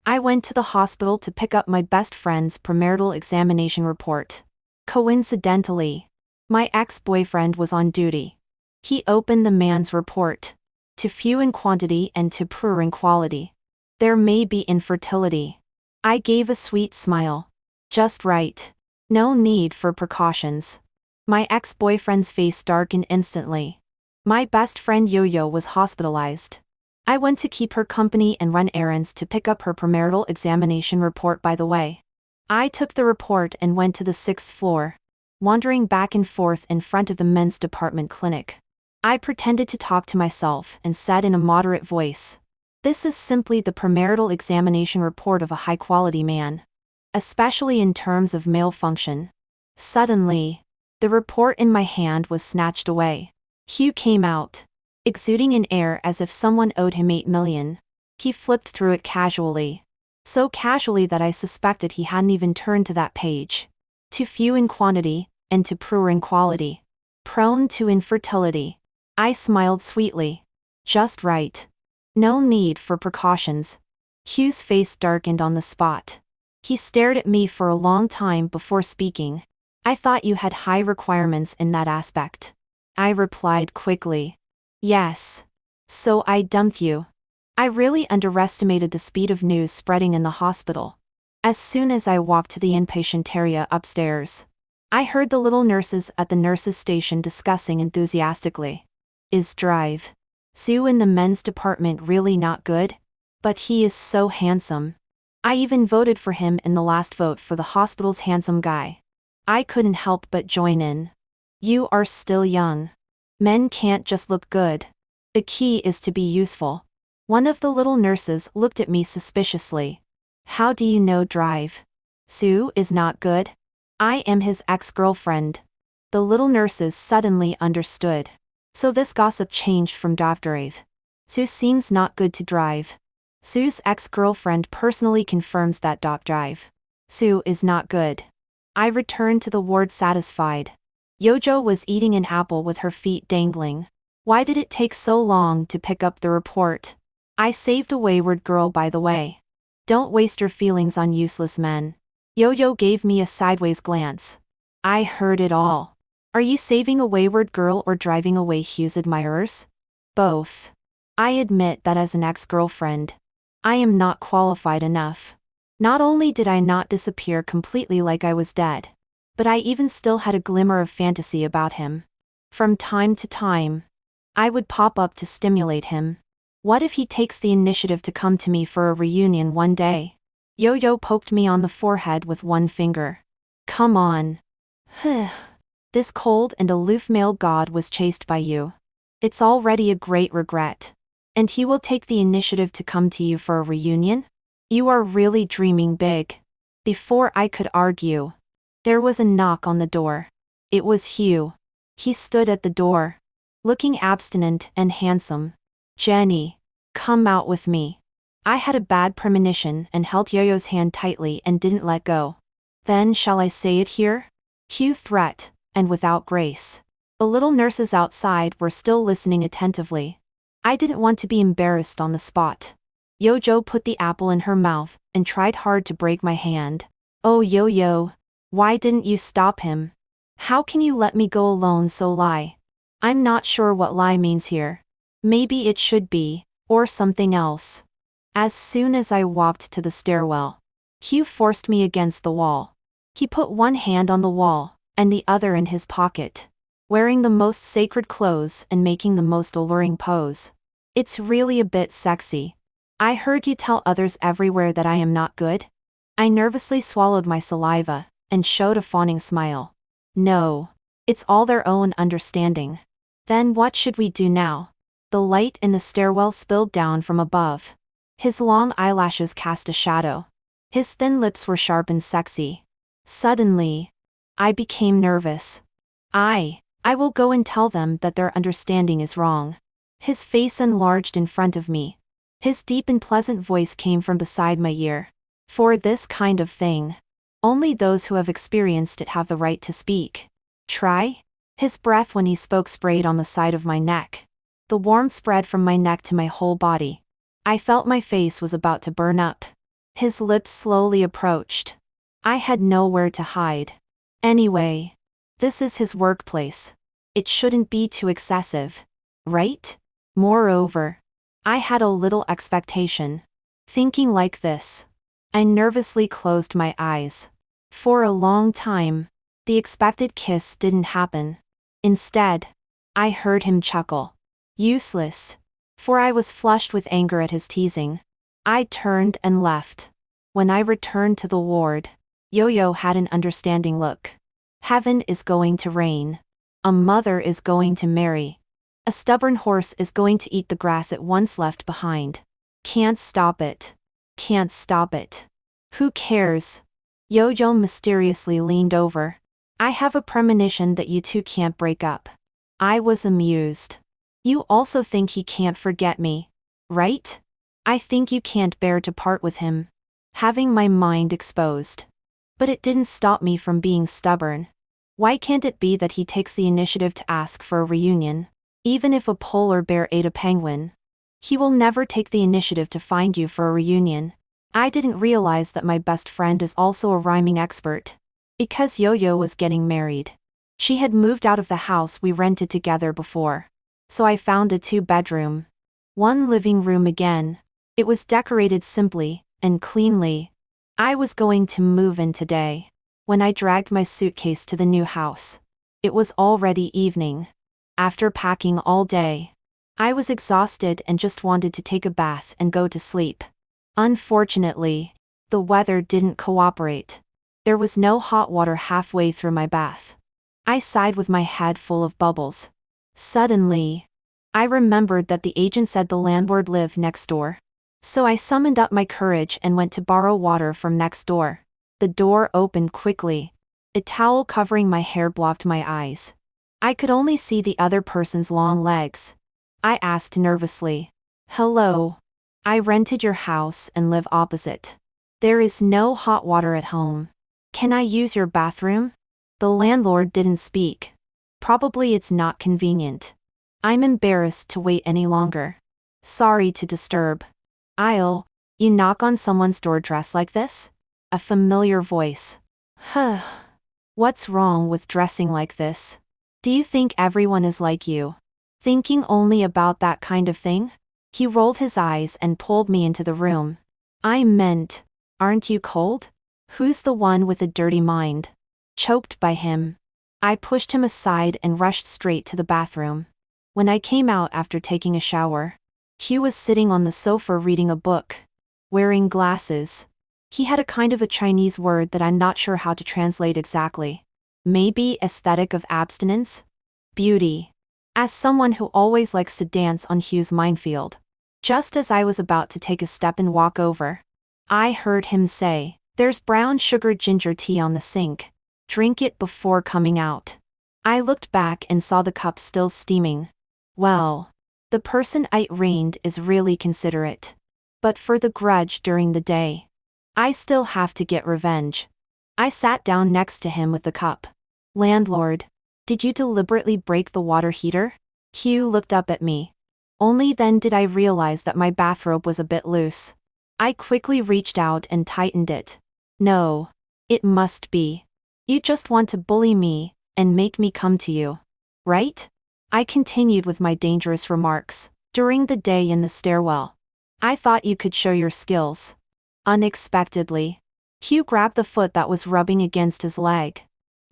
I went to the hospital to pick up my best friend's premarital examination report. Coincidentally, my ex-boyfriend was on duty. He opened the man's report. Too few in quantity and too poor in quality. There may be infertility. I gave a sweet smile. Just right. No need for precautions. My ex-boyfriend's face darkened instantly. My best friend Yo-Yo was hospitalized. I went to keep her company and run errands to pick up her premarital examination report by the way. I took the report and went to the 6th floor, wandering back and forth in front of the men's department clinic. I pretended to talk to myself and said in a moderate voice, "This is simply the premarital examination report of a high-quality man. Especially in terms of male function." Suddenly, the report in my hand was snatched away. Hugh came out, exuding an air as if someone owed him 8 million. He flipped through it casually. So casually that I suspected he hadn't even turned to that page. Too few in quantity, and too poor in quality. Prone to infertility. I smiled sweetly. Just right. No need for precautions. Hugh's face darkened on the spot. He stared at me for a long time before speaking. "I thought you had high requirements in that aspect." I replied quickly. "Yes. So I dumped you." I really underestimated the speed of news spreading in the hospital. As soon as I walked to the inpatient area upstairs, I heard the little nurses at the nurses' station discussing enthusiastically. "Is Drive Sue in the men's department really not good? But he is so handsome. I even voted for him in the last vote for the hospital's handsome guy." I couldn't help but join in. "You are still young. Men can't just look good. The key is to be useful." One of the little nurses looked at me suspiciously. "How do you know Drive Sue is not good?" "I am his ex-girlfriend." The little nurses suddenly understood. So this gossip changed from Drive Sue seems not good to Drive Sue's ex-girlfriend personally confirms that Drive Sue is not good. I returned to the ward satisfied. Yo-Yo was eating an apple with her feet dangling. Why did it take so long to pick up the report? I saved a wayward girl by the way. Don't waste your feelings on useless men. Yo-Yo gave me a sideways glance. I heard it all. Are you saving a wayward girl or driving away Hugh's admirers? Both. I admit that as an ex-girlfriend, I am not qualified enough. Not only did I not disappear completely like I was dead, but I even still had a glimmer of fantasy about him. From time to time, I would pop up to stimulate him. What if he takes the initiative to come to me for a reunion one day? Yo-Yo poked me on the forehead with one finger. "Come on." This cold and aloof male god was chased by you. It's already a great regret. And he will take the initiative to come to you for a reunion? You are really dreaming big. Before I could argue, there was a knock on the door. It was Hugh. He stood at the door, looking abstinent and handsome. "Jenny, come out with me." I had a bad premonition and held Yo-Yo's hand tightly and didn't let go. "Then shall I say it here?" Hugh threat, and without grace. The little nurses outside were still listening attentively. I didn't want to be embarrassed on the spot. Yo-Yo put the apple in her mouth and tried hard to break my hand. "Oh Yo-Yo, why didn't you stop him? How can you let me go alone so lie?" I'm not sure what lie means here. Maybe it should be, or something else. As soon as I walked to the stairwell, Hugh forced me against the wall. He put one hand on the wall, and the other in his pocket, wearing the most sacred clothes and making the most alluring pose. It's really a bit sexy. "I heard you tell others everywhere that I am not good." I nervously swallowed my saliva, and showed a fawning smile. "No. It's all their own understanding." "Then what should we do now?" The light in the stairwell spilled down from above. His long eyelashes cast a shadow. His thin lips were sharp and sexy. Suddenly, I became nervous. I will go and tell them that their understanding is wrong." His face enlarged in front of me. His deep and pleasant voice came from beside my ear. "For this kind of thing, only those who have experienced it have the right to speak. Try?" His breath when he spoke sprayed on the side of my neck. The warmth spread from my neck to my whole body. I felt my face was about to burn up. His lips slowly approached. I had nowhere to hide. Anyway, this is his workplace. It shouldn't be too excessive, right? Moreover, I had a little expectation. Thinking like this, I nervously closed my eyes. For a long time, the expected kiss didn't happen. Instead, I heard him chuckle. Useless. For I was flushed with anger at his teasing. I turned and left. When I returned to the ward, Yo-Yo had an understanding look. Heaven is going to rain. A mother is going to marry. A stubborn horse is going to eat the grass it once left behind. Can't stop it. Can't stop it. Who cares? Yo-Yo mysteriously leaned over. I have a premonition that you two can't break up. I was amused. You also think he can't forget me, right? I think you can't bear to part with him. Having my mind exposed. But it didn't stop me from being stubborn. Why can't it be that he takes the initiative to ask for a reunion? Even if a polar bear ate a penguin, he will never take the initiative to find you for a reunion. I didn't realize that my best friend is also a rhyming expert. Because Yo-Yo was getting married. She had moved out of the house we rented together before. So I found a 2-bedroom. 1 living room again. It was decorated simply and cleanly. I was going to move in today. When I dragged my suitcase to the new house, it was already evening. After packing all day, I was exhausted and just wanted to take a bath and go to sleep. Unfortunately, the weather didn't cooperate. There was no hot water halfway through my bath. I sighed with my head full of bubbles. Suddenly, I remembered that the agent said the landlord lived next door. So I summoned up my courage and went to borrow water from next door. The door opened quickly. A towel covering my hair blocked my eyes. I could only see the other person's long legs. I asked nervously. Hello. I rented your house and live opposite. There is no hot water at home. Can I use your bathroom? The landlord didn't speak. Probably it's not convenient. I'm embarrassed to wait any longer. Sorry to disturb. You knock on someone's door dressed like this? A familiar voice. Huh. What's wrong with dressing like this? Do you think everyone is like you? Thinking only about that kind of thing? He rolled his eyes and pulled me into the room. I meant, aren't you cold? Who's the one with a dirty mind? Choked by him, I pushed him aside and rushed straight to the bathroom. When I came out after taking a shower, Hugh was sitting on the sofa reading a book. Wearing glasses. He had a kind of a Chinese word that I'm not sure how to translate exactly. Maybe aesthetic of abstinence? Beauty. As someone who always likes to dance on Hugh's minefield. Just as I was about to take a step and walk over, I heard him say, "There's brown sugar ginger tea on the sink. Drink it before coming out." I looked back and saw the cup still steaming. Well, the person I arraigned is really considerate. But for the grudge during the day, I still have to get revenge. I sat down next to him with the cup. Landlord, did you deliberately break the water heater? Hugh looked up at me. Only then did I realize that my bathrobe was a bit loose. I quickly reached out and tightened it. No. It must be. You just want to bully me and make me come to you. Right? I continued with my dangerous remarks. During the day in the stairwell, I thought you could show your skills. Unexpectedly, Hugh grabbed the foot that was rubbing against his leg.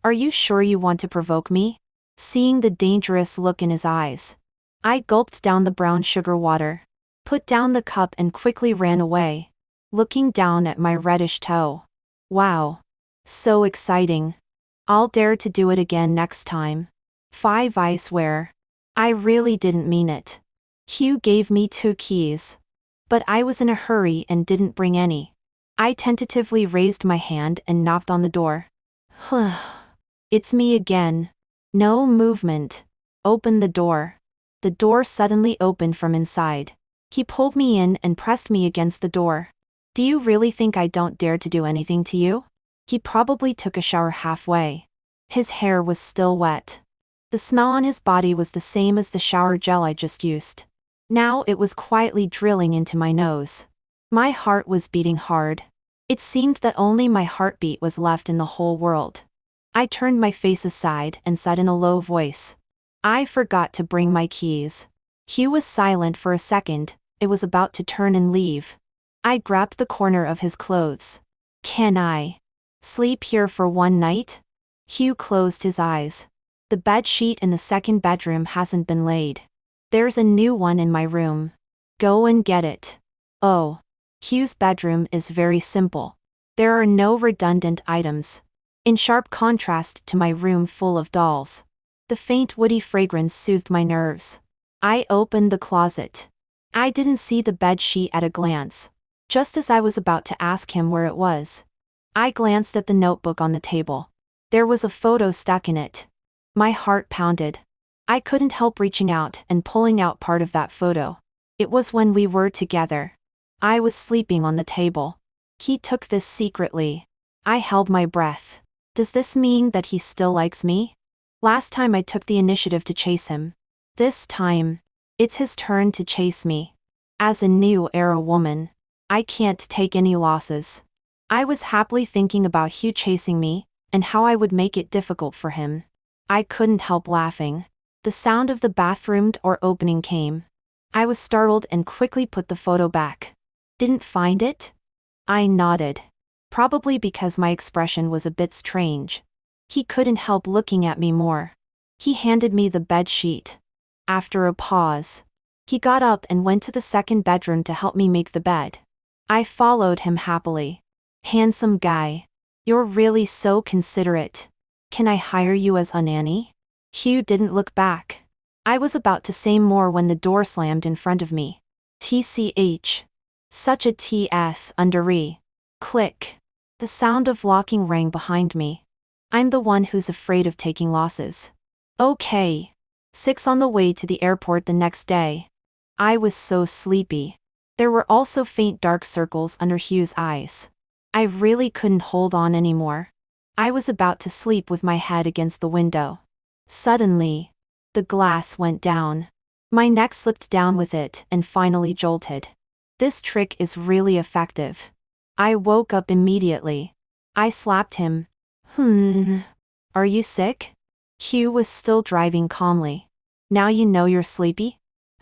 Are you sure you want to provoke me? Seeing the dangerous look in his eyes, I gulped down the brown sugar water, put down the cup and quickly ran away, looking down at my reddish toe. Wow. So exciting. I'll dare to do it again next time. 5 I swear. I really didn't mean it. Hugh gave me 2 keys. But I was in a hurry and didn't bring any. I tentatively raised my hand and knocked on the door. It's me again. No movement. Open the door. The door suddenly opened from inside. He pulled me in and pressed me against the door. Do you really think I don't dare to do anything to you? He probably took a shower halfway. His hair was still wet. The smell on his body was the same as the shower gel I just used. Now it was quietly drilling into my nose. My heart was beating hard. It seemed that only my heartbeat was left in the whole world. I turned my face aside and said in a low voice, "I forgot to bring my keys." Hugh was silent for a second. It was about to turn and leave. I grabbed the corner of his clothes. "Can I sleep here for one night?" Hugh closed his eyes. "The bed sheet in the second bedroom hasn't been laid. There's a new one in my room. Go and get it." Oh. Hugh's bedroom is very simple. There are no redundant items. In sharp contrast to my room full of dolls. The faint woody fragrance soothed my nerves. I opened the closet. I didn't see the bed sheet at a glance. Just as I was about to ask him where it was, I glanced at the notebook on the table. There was a photo stuck in it. My heart pounded. I couldn't help reaching out and pulling out part of that photo. It was when we were together. I was sleeping on the table. He took this secretly. I held my breath. Does this mean that he still likes me? Last time I took the initiative to chase him. This time, it's his turn to chase me. As a new era woman, I can't take any losses. I was happily thinking about Hugh chasing me, and how I would make it difficult for him. I couldn't help laughing. The sound of the bathroom door opening came. I was startled and quickly put the photo back. "Didn't find it?" I nodded. Probably because my expression was a bit strange. He couldn't help looking at me more. He handed me the bed sheet. After a pause, he got up and went to the second bedroom to help me make the bed. I followed him happily. "Handsome guy. You're really so considerate. Can I hire you as a nanny?" Hugh didn't look back. I was about to say more when the door slammed in front of me. TCH. Such a TS undery. Click. The sound of locking rang behind me. I'm the one who's afraid of taking losses. Okay. 6 on the way to the airport the next day. I was so sleepy. There were also faint dark circles under Hugh's eyes. I really couldn't hold on anymore. I was about to sleep with my head against the window. Suddenly, the glass went down. My neck slipped down with it and finally jolted. This trick is really effective. I woke up immediately. I slapped him. Are you sick?" Hugh was still driving calmly. "Now you know you're sleepy?"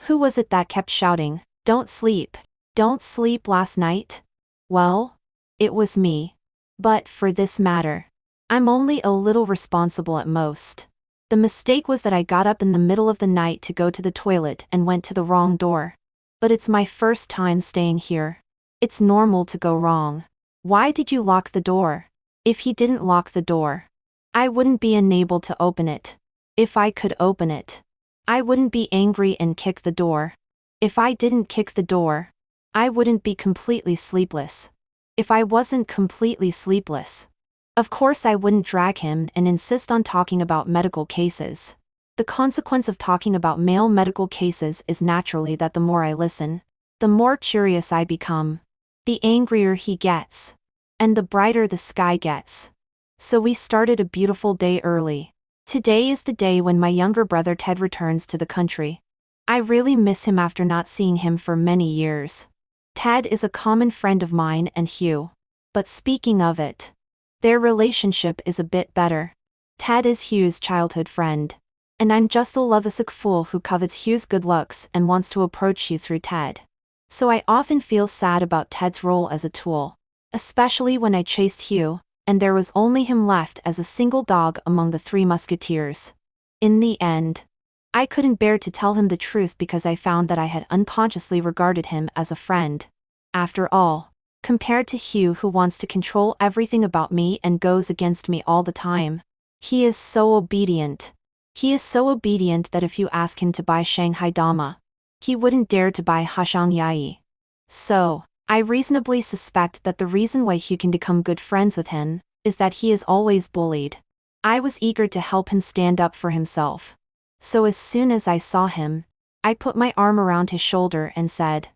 Who was it that kept shouting, "Don't sleep. Don't sleep" last night? Well, it was me. But for this matter, I'm only a little responsible at most. The mistake was that I got up in the middle of the night to go to the toilet and went to the wrong door. But it's my first time staying here. It's normal to go wrong. Why did you lock the door? If he didn't lock the door, I wouldn't be unable to open it. If I could open it, I wouldn't be angry and kick the door. If I didn't kick the door, I wouldn't be completely sleepless. If I wasn't completely sleepless, of course I wouldn't drag him and insist on talking about medical cases. The consequence of talking about male medical cases is naturally that the more I listen, the more curious I become. The angrier he gets. And the brighter the sky gets. So we started a beautiful day early. Today is the day when my younger brother Ted returns to the country. I really miss him after not seeing him for many years. Ted is a common friend of mine and Hugh. But speaking of it, their relationship is a bit better. Ted is Hugh's childhood friend. And I'm just a lovesick fool who covets Hugh's good looks and wants to approach Hugh through Ted. So I often feel sad about Ted's role as a tool. Especially when I chased Hugh, and there was only him left as a single dog among the 3 musketeers. In the end, I couldn't bear to tell him the truth because I found that I had unconsciously regarded him as a friend. After all, compared to Hugh who wants to control everything about me and goes against me all the time, he is so obedient. He is so obedient that if you ask him to buy Shanghai Dama, he wouldn't dare to buy Hashang Yai. So, I reasonably suspect that the reason why Hugh can become good friends with him is that he is always bullied. I was eager to help him stand up for himself. So as soon as I saw him, I put my arm around his shoulder and said,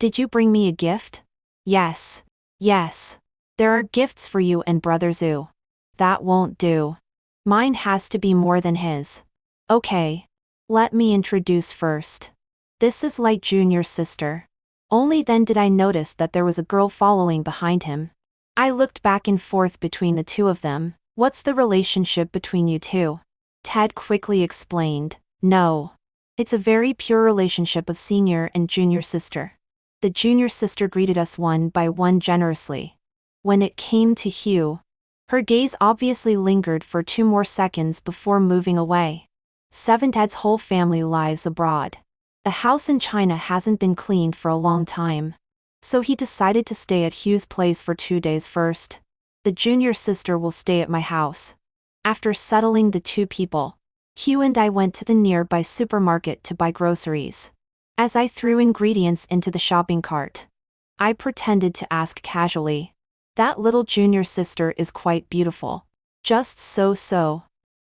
"Did you bring me a gift?" Yes. Yes. There are gifts for you and Brother Zhu. That won't do. Mine has to be more than his. Okay. Let me introduce first. This is Light Junior's sister. Only then did I notice that there was a girl following behind him. I looked back and forth between the two of them. What's the relationship between you two? Ted quickly explained. No. It's a very pure relationship of senior and junior sister. The junior sister greeted us one by one generously. When it came to Hugh, her gaze obviously lingered for 2 more seconds before moving away. 7. Ted's whole family lives abroad. The house in China hasn't been cleaned for a long time. So he decided to stay at Hugh's place for 2 days first. The junior sister will stay at my house. After settling the 2 people, Hugh and I went to the nearby supermarket to buy groceries. As I threw ingredients into the shopping cart, I pretended to ask casually, "That little junior sister is quite beautiful." Just so.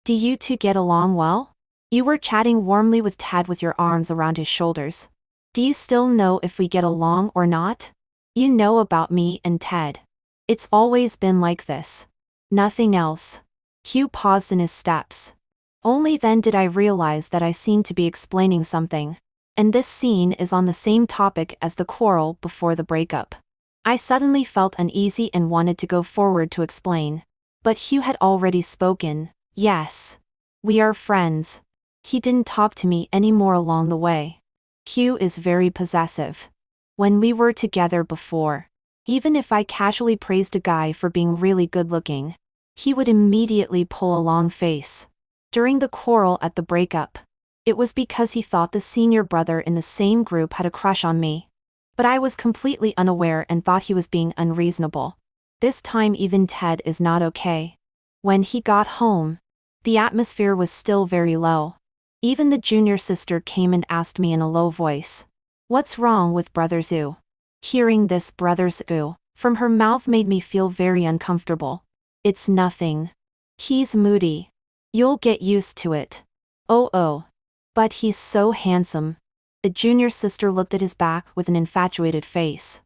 Do you two get along well? You were chatting warmly with Ted with your arms around his shoulders. Do you still know if we get along or not? You know about me and Ted. It's always been like this. Nothing else. Hugh paused in his steps. Only then did I realize that I seemed to be explaining something. And this scene is on the same topic as the quarrel before the breakup. I suddenly felt uneasy and wanted to go forward to explain. But Hugh had already spoken. Yes. We are friends. He didn't talk to me anymore along the way. Hugh is very possessive. When we were together before, even if I casually praised a guy for being really good looking, he would immediately pull a long face. During the quarrel at the breakup, it was because he thought the senior brother in the same group had a crush on me. But I was completely unaware and thought he was being unreasonable. This time even Ted is not okay. When he got home, the atmosphere was still very low. Even the junior sister came and asked me in a low voice, "What's wrong with Brother Zhu?" Hearing this Brother Zhu from her mouth made me feel very uncomfortable. It's nothing. He's moody. You'll get used to it. Oh. But he's so handsome. The junior sister looked at his back with an infatuated face.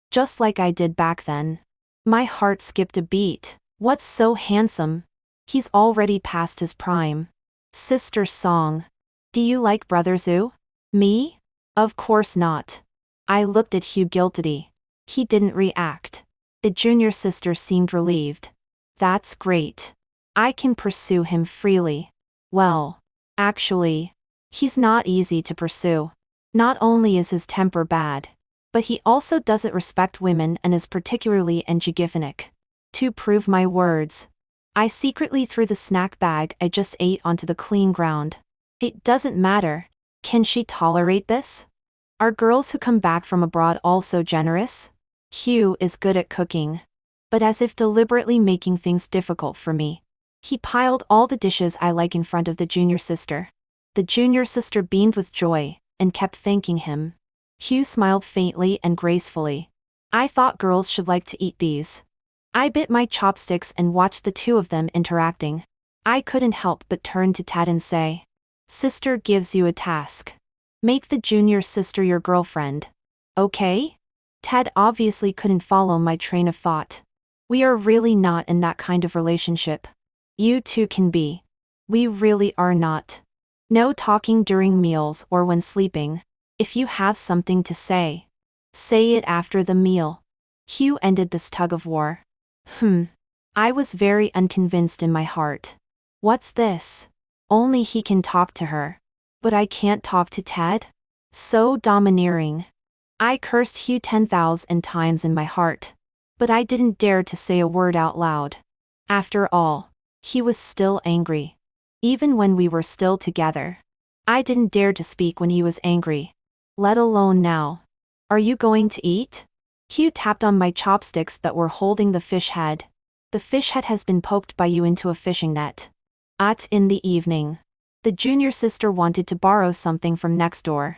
Just like I did back then. My heart skipped a beat. What's so handsome? He's already past his prime. Sister song. Do you like Brother Zhu? Me? Of course not. I looked at Hugh guiltily. He didn't react. The junior sister seemed relieved. That's great. I can pursue him freely. Well, actually, he's not easy to pursue. Not only is his temper bad, but he also doesn't respect women and is particularly androgynous. To prove my words, I secretly threw the snack bag I just ate onto the clean ground. It doesn't matter. Can she tolerate this? Are girls who come back from abroad also generous? Hugh is good at cooking. But as if deliberately making things difficult for me, he piled all the dishes I like in front of the junior sister. The junior sister beamed with joy and kept thanking him. Hugh smiled faintly and gracefully. I thought girls should like to eat these. I bit my chopsticks and watched the 2 of them interacting. I couldn't help but turn to Ted and say, "Sister gives you a task. Make the junior sister your girlfriend. Okay?" Ted obviously couldn't follow my train of thought. We are really not in that kind of relationship. You two can be. We really are not. No talking during meals or when sleeping. If you have something to say it after the meal. Hugh ended this tug of war. I was very unconvinced in my heart. What's this? Only he can talk to her. But I can't talk to Ted? So domineering. I cursed Hugh 10,000 times in my heart. But I didn't dare to say a word out loud. After all, he was still angry. Even when we were still together. I didn't dare to speak when he was angry. Let alone now. Are you going to eat? Hugh tapped on my chopsticks that were holding the fish head. The fish head has been poked by you into a fishing net. In the evening. The junior sister wanted to borrow something from next door.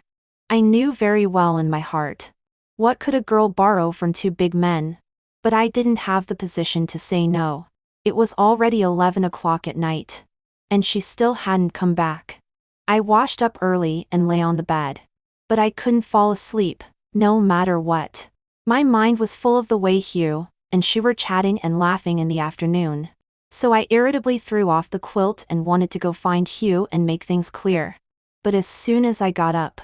I knew very well in my heart. What could a girl borrow from 2 big men? But I didn't have the position to say no. It was already 11 o'clock at night. And she still hadn't come back. I washed up early and lay on the bed. But I couldn't fall asleep, no matter what. My mind was full of the way Hugh and she were chatting and laughing in the afternoon. So I irritably threw off the quilt and wanted to go find Hugh and make things clear. But as soon as I got up,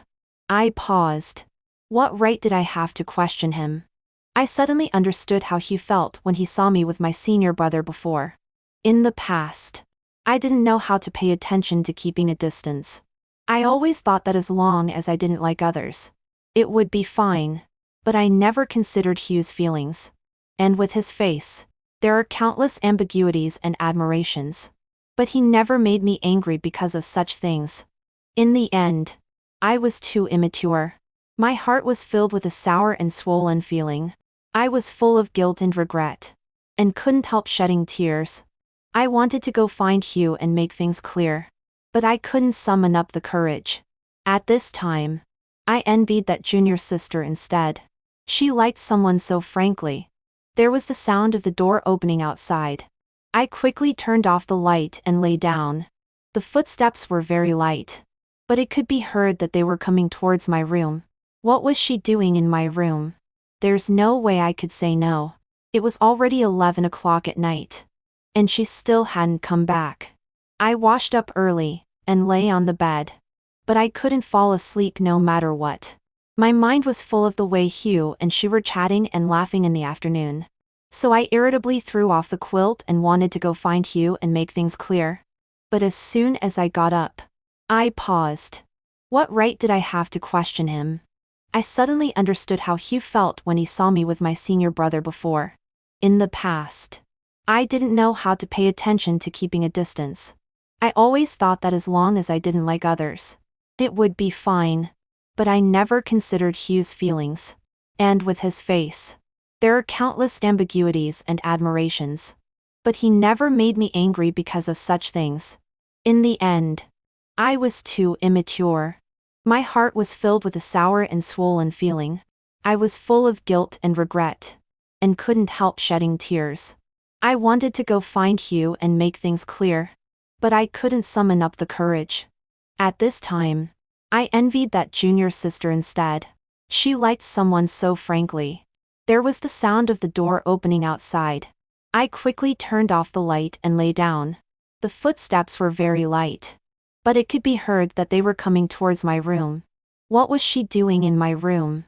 I paused. What right did I have to question him? I suddenly understood how Hugh felt when he saw me with my senior brother before. In the past, I didn't know how to pay attention to keeping a distance. I always thought that as long as I didn't like others, it would be fine. But I never considered Hugh's feelings. And with his face, there are countless ambiguities and admirations. But he never made me angry because of such things. In the end, I was too immature. My heart was filled with a sour and swollen feeling. I was full of guilt and regret, and couldn't help shedding tears. I wanted to go find Hugh and make things clear, but I couldn't summon up the courage. At this time, I envied that junior sister instead. She liked someone so frankly. There was the sound of the door opening outside. I quickly turned off the light and lay down. The footsteps were very light, but it could be heard that they were coming towards my room. What was she doing in my room? There's no way I could say no. It was already 11 o'clock at night, and she still hadn't come back. I washed up early and lay on the bed, but I couldn't fall asleep no matter what. My mind was full of the way Hugh and she were chatting and laughing in the afternoon. So I irritably threw off the quilt and wanted to go find Hugh and make things clear. But as soon as I got up, I paused. What right did I have to question him? I suddenly understood how Hugh felt when he saw me with my senior brother before. In the past, I didn't know how to pay attention to keeping a distance. I always thought that as long as I didn't like others, it would be fine. But I never considered Hugh's feelings. And with his face, there are countless ambiguities and admirations. But he never made me angry because of such things. In the end, I was too immature. My heart was filled with a sour and swollen feeling. I was full of guilt and regret, and couldn't help shedding tears. I wanted to go find Hugh and make things clear, but I couldn't summon up the courage. At this time, I envied that junior sister instead. She liked someone so frankly. There was the sound of the door opening outside. I quickly turned off the light and lay down. The footsteps were very light, but it could be heard that they were coming towards my room. What was she doing in my room?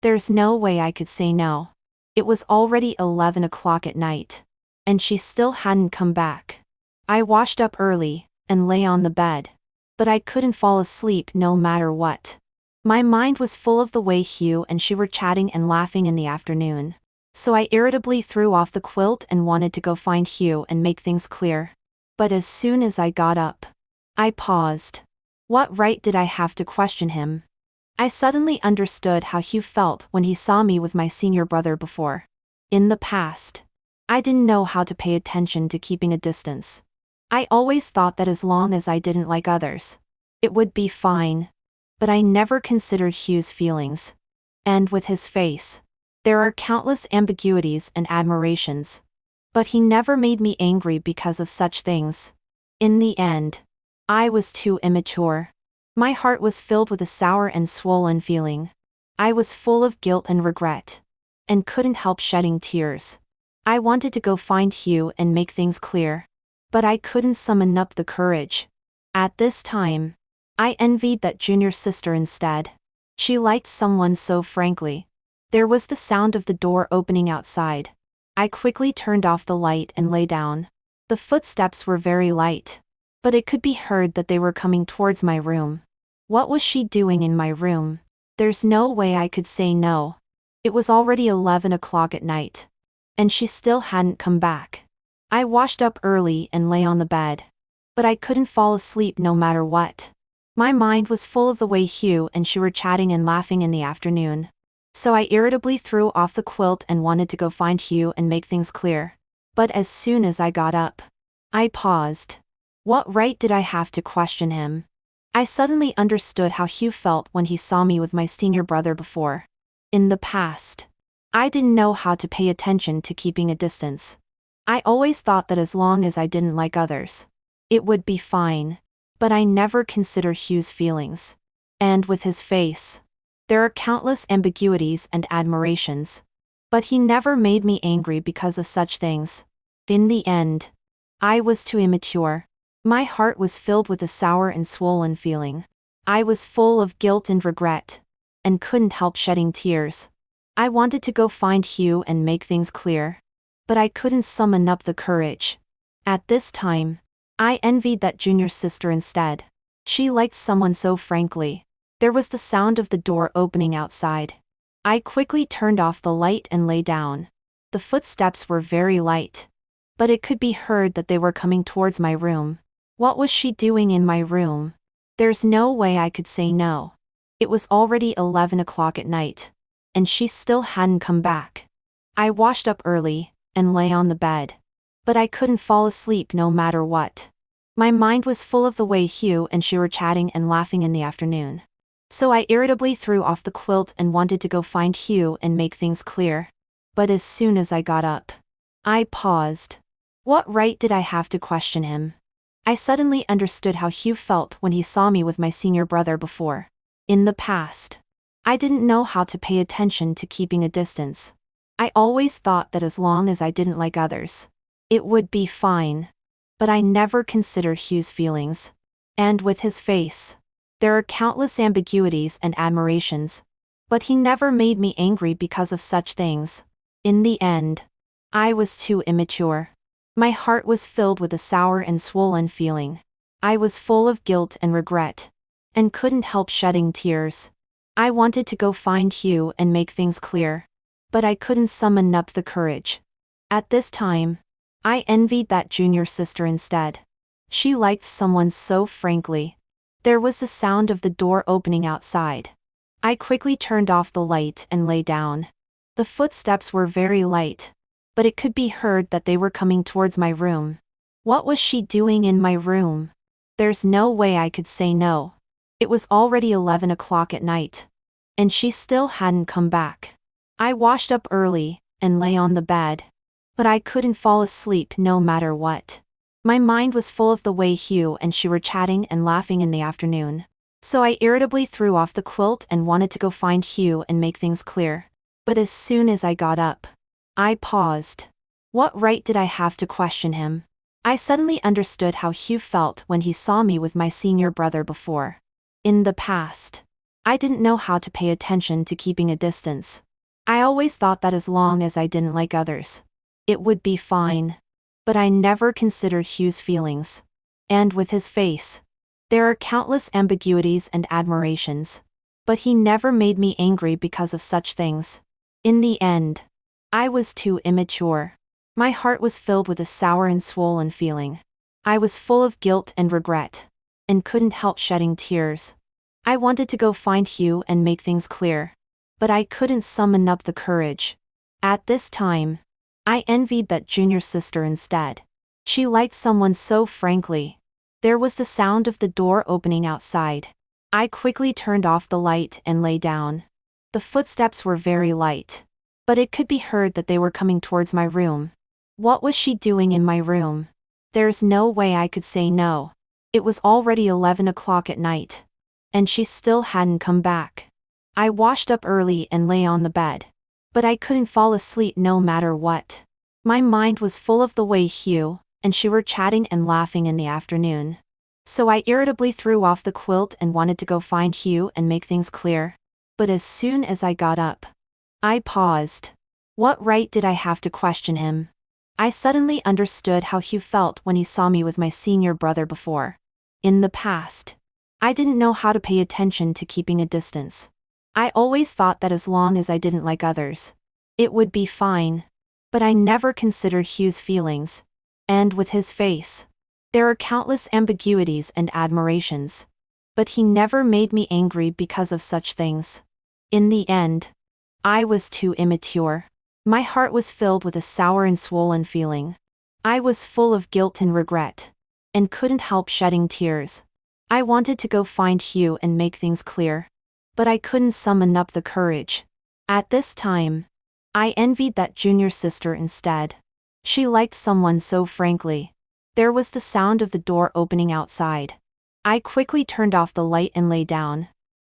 There's no way I could say no. It was already 11 o'clock at night, and she still hadn't come back. I washed up early and lay on the bed, but I couldn't fall asleep no matter what. My mind was full of the way Hugh and she were chatting and laughing in the afternoon. So I irritably threw off the quilt and wanted to go find Hugh and make things clear. But as soon as I got up, I paused. What right did I have to question him? I suddenly understood how Hugh felt when he saw me with my senior brother before. In the past, I didn't know how to pay attention to keeping a distance. I always thought that as long as I didn't like others, it would be fine. But I never considered Hugh's feelings. And with his face, there are countless ambiguities and admirations. But he never made me angry because of such things. In the end, I was too immature. My heart was filled with a sour and swollen feeling. I was full of guilt and regret, and couldn't help shedding tears. I wanted to go find Hugh and make things clear, but I couldn't summon up the courage. At this time, I envied that junior sister instead. She liked someone so frankly. There was the sound of the door opening outside. I quickly turned off the light and lay down. The footsteps were very light, but it could be heard that they were coming towards my room. What was she doing in my room? There's no way I could say no. It was already 11 o'clock at night, and she still hadn't come back. I washed up early and lay on the bed, but I couldn't fall asleep no matter what. My mind was full of the way Hugh and she were chatting and laughing in the afternoon. So I irritably threw off the quilt and wanted to go find Hugh and make things clear. But as soon as I got up, I paused. What right did I have to question him? I suddenly understood how Hugh felt when he saw me with my senior brother before. In the past, I didn't know how to pay attention to keeping a distance. I always thought that as long as I didn't like others, it would be fine. But I never considered Hugh's feelings. And with his face, there are countless ambiguities and admirations. But he never made me angry because of such things. In the end, I was too immature. My heart was filled with a sour and swollen feeling. I was full of guilt and regret, and couldn't help shedding tears. I wanted to go find Hugh and make things clear. But I couldn't summon up the courage. At this time, I envied that junior sister instead. She liked someone so frankly. There was the sound of the door opening outside. I quickly turned off the light and lay down. The footsteps were very light, but it could be heard that they were coming towards my room. What was she doing in my room? There's no way I could say no. It was already 11 o'clock at night, and she still hadn't come back. I washed up early and lay on the bed. But I couldn't fall asleep no matter what. My mind was full of the way Hugh and she were chatting and laughing in the afternoon. So I irritably threw off the quilt and wanted to go find Hugh and make things clear. But as soon as I got up, I paused. What right did I have to question him? I suddenly understood how Hugh felt when he saw me with my senior brother before. In the past, I didn't know how to pay attention to keeping a distance. I always thought that as long as I didn't like others, it would be fine. But I never considered Hugh's feelings. And with his face, there are countless ambiguities and admirations. But he never made me angry because of such things. In the end, I was too immature. My heart was filled with a sour and swollen feeling. I was full of guilt and regret, and couldn't help shedding tears. I wanted to go find Hugh and make things clear. But I couldn't summon up the courage. At this time, I envied that junior sister instead. She liked someone so frankly. There was the sound of the door opening outside. I quickly turned off the light and lay down. The footsteps were very light, but it could be heard that they were coming towards my room. What was she doing in my room? There's no way I could say no. It was already 11 o'clock at night, and she still hadn't come back. I washed up early and lay on the bed. But I couldn't fall asleep no matter what. My mind was full of the way Hugh and she were chatting and laughing in the afternoon. So I irritably threw off the quilt and wanted to go find Hugh and make things clear. But as soon as I got up, I paused. What right did I have to question him? I suddenly understood how Hugh felt when he saw me with my senior brother before. In the past, I didn't know how to pay attention to keeping a distance. I always thought that as long as I didn't like others, it would be fine. But I never considered Hugh's feelings. And with his face, there are countless ambiguities and admirations. But he never made me angry because of such things. In the end, I was too immature. My heart was filled with a sour and swollen feeling. I was full of guilt and regret, and couldn't help shedding tears. I wanted to go find Hugh and make things clear. But I couldn't summon up the courage. At this time, I envied that junior sister instead. She liked someone so frankly. There was the sound of the door opening outside. I quickly turned off the light and lay down. The footsteps were very light, but it could be heard that they were coming towards my room. What was she doing in my room? There's no way I could say no. It was already 11 o'clock at night, and she still hadn't come back. I washed up early and lay on the bed. But I couldn't fall asleep no matter what. My mind was full of the way Hugh and she were chatting and laughing in the afternoon. So I irritably threw off the quilt and wanted to go find Hugh and make things clear. But as soon as I got up, I paused. What right did I have to question him? I suddenly understood how Hugh felt when he saw me with my senior brother before. In the past, I didn't know how to pay attention to keeping a distance. I always thought that as long as I didn't like others, it would be fine. But I never considered Hugh's feelings. And with his face, there are countless ambiguities and admirations. But he never made me angry because of such things. In the end, I was too immature. My heart was filled with a sour and swollen feeling. I was full of guilt and regret, and couldn't help shedding tears. I wanted to go find Hugh and make things clear. But I couldn't summon up the courage. At this time, I envied that junior sister instead. She liked someone so frankly. There was the sound of the door opening outside. I quickly turned off the light and lay down.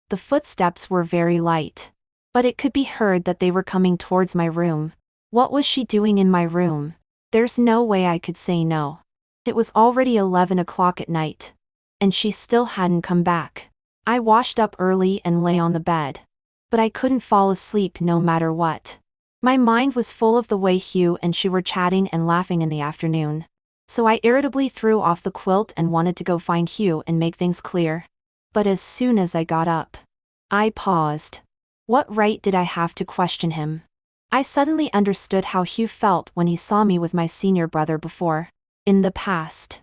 The footsteps were very light, but it could be heard that they were coming towards my room. What was she doing in my room? There's no way I could say no. It was already 11 o'clock at night, and she still hadn't come back. I washed up early and lay on the bed. but I couldn't fall asleep no matter what. My mind was full of the way Hugh and she were chatting and laughing in the afternoon. So I irritably threw off the quilt and wanted to go find Hugh and make things clear. But as soon as I got up, I paused. What right did I have to question him? I suddenly understood how Hugh felt when he saw me with my senior brother before. In the past,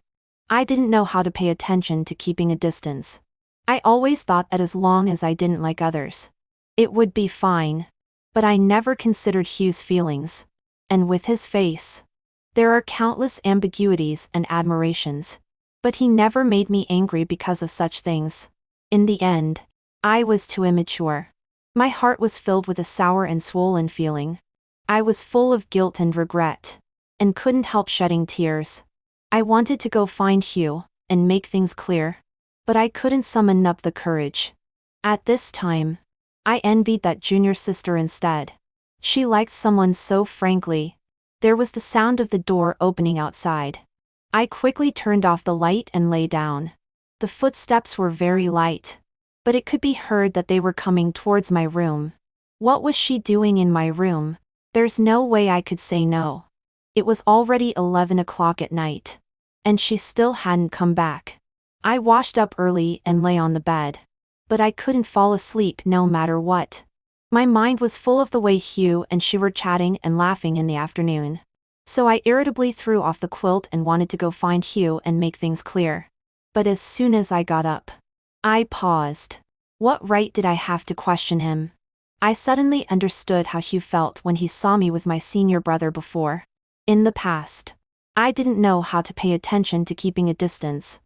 I didn't know how to pay attention to keeping a distance. I always thought that as long as I didn't like others, it would be fine. But I never considered Hugh's feelings. And with his face, there are countless ambiguities and admirations. But he never made me angry because of such things. In the end, I was too immature. My heart was filled with a sour and swollen feeling. I was full of guilt and regret, and couldn't help shedding tears. I wanted to go find Hugh and make things clear, but I couldn't summon up the courage. At this time, I envied that junior sister instead. She liked someone so frankly. There was the sound of the door opening outside. I quickly turned off the light and lay down. The footsteps were very light, but it could be heard that they were coming towards my room. What was she doing in my room? There's no way I could say no. It was already 11 o'clock at night, and she still hadn't come back. I washed up early and lay on the bed, but I couldn't fall asleep no matter what. My mind was full of the way Hugh and she were chatting and laughing in the afternoon. So I irritably threw off the quilt and wanted to go find Hugh and make things clear. But as soon as I got up, I paused. What right did I have to question him? I suddenly understood how Hugh felt when he saw me with my senior brother before. In the past, I didn't know how to pay attention to keeping a distance.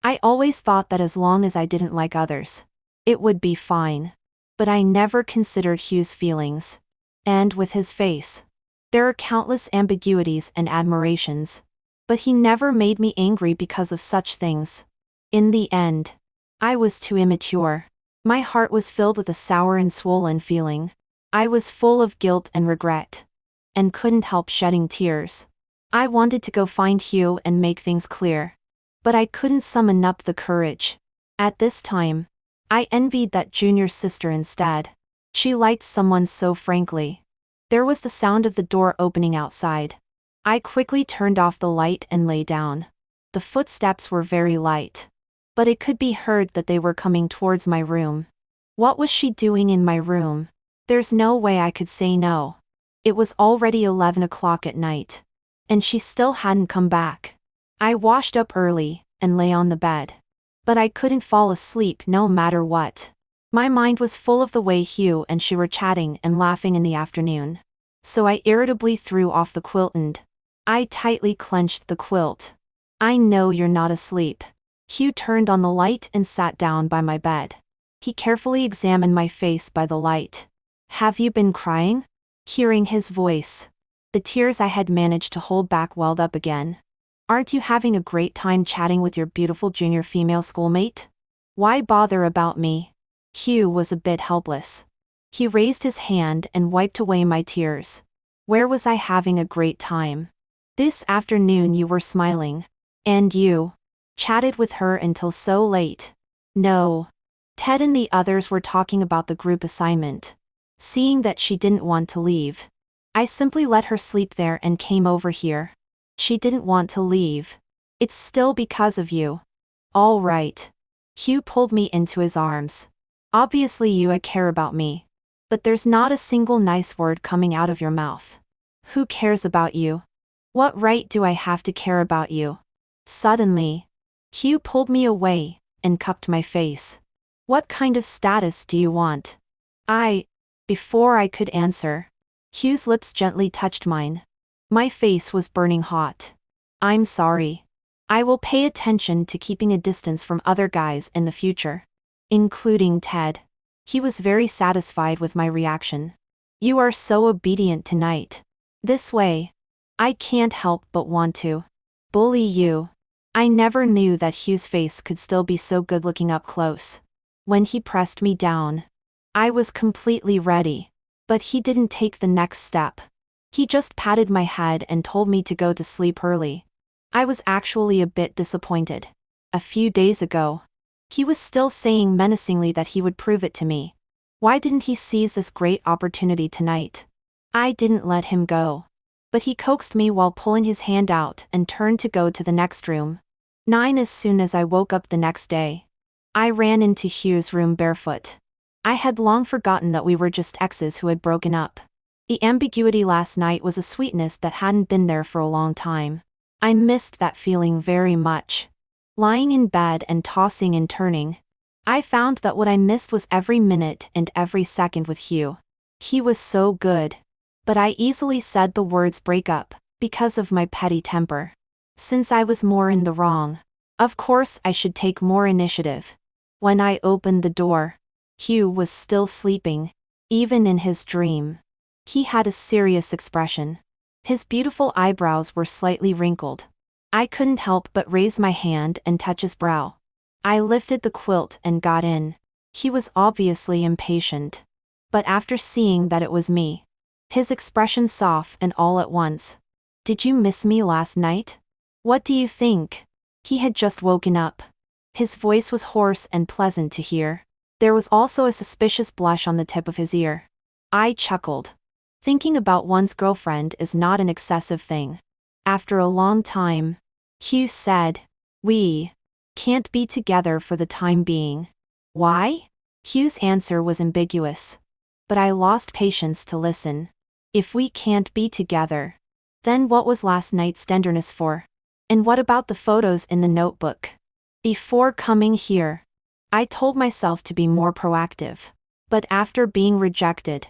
I always thought that as long as I didn't like others, it would be fine. But I never considered Hugh's feelings. And with his face, there are countless ambiguities and admirations. But he never made me angry because of such things. In the end, I was too immature. My heart was filled with a sour and swollen feeling. I was full of guilt and regret, and couldn't help shedding tears. I wanted to go find Hugh and make things clear, but I couldn't summon up the courage. At this time, I envied that junior sister instead. She liked someone so frankly. There was the sound of the door opening outside. I quickly turned off the light and lay down. The footsteps were very light, but it could be heard that they were coming towards my room. What was she doing in my room? There's no way I could say no. It was already 11 o'clock at night, and she still hadn't come back. I washed up early and lay on the bed, but I couldn't fall asleep no matter what. My mind was full of the way Hugh and she were chatting and laughing in the afternoon. So I irritably threw off the quilt and I tightly clenched the quilt. I know you're not asleep. Hugh turned on the light and sat down by my bed. He carefully examined my face by the light. Have you been crying? Hearing his voice, the tears I had managed to hold back welled up again. Aren't you having a great time chatting with your beautiful junior female schoolmate? Why bother about me? Hugh was a bit helpless. He raised his hand and wiped away my tears. Where was I having a great time? This afternoon you were smiling. And you chatted with her until so late. No. Ted and the others were talking about the group assignment. Seeing that she didn't want to leave, I simply let her sleep there and came over here. She didn't want to leave. It's still because of you. All right. Hugh pulled me into his arms. Obviously you care about me. But there's not a single nice word coming out of your mouth. Who cares about you? What right do I have to care about you? Suddenly, Hugh pulled me away and cupped my face. What kind of status do you want? Before I could answer, Hugh's lips gently touched mine. My face was burning hot. I'm sorry. I will pay attention to keeping a distance from other guys in the future, including Ted. He was very satisfied with my reaction. You are so obedient tonight. This way, I can't help but want to bully you. I never knew that Hugh's face could still be so good looking up close. When he pressed me down, I was completely ready. But he didn't take the next step. He just patted my head and told me to go to sleep early. I was actually a bit disappointed. A few days ago, he was still saying menacingly that he would prove it to me. Why didn't he seize this great opportunity tonight? I didn't let him go. But he coaxed me while pulling his hand out and turned to go to the next room. 9. As soon as I woke up the next day, I ran into Hugh's room barefoot. I had long forgotten that we were just exes who had broken up. The ambiguity last night was a sweetness that hadn't been there for a long time. I missed that feeling very much. Lying in bed and tossing and turning, I found that what I missed was every minute and every second with Hugh. He was so good. But I easily said the words break up, because of my petty temper. Since I was more in the wrong, of course I should take more initiative. When I opened the door, Hugh was still sleeping, even in his dream. He had a serious expression. His beautiful eyebrows were slightly wrinkled. I couldn't help but raise my hand and touch his brow. I lifted the quilt and got in. He was obviously impatient. But after seeing that it was me, his expression softened all at once. Did you miss me last night? What do you think? He had just woken up. His voice was hoarse and pleasant to hear. There was also a suspicious blush on the tip of his ear. I chuckled. Thinking about one's girlfriend is not an excessive thing. After a long time, Hugh said, "We can't be together for the time being." Why? Hugh's answer was ambiguous. But I lost patience to listen. If we can't be together, then what was last night's tenderness for? And what about the photos in the notebook? Before coming here, I told myself to be more proactive. But after being rejected,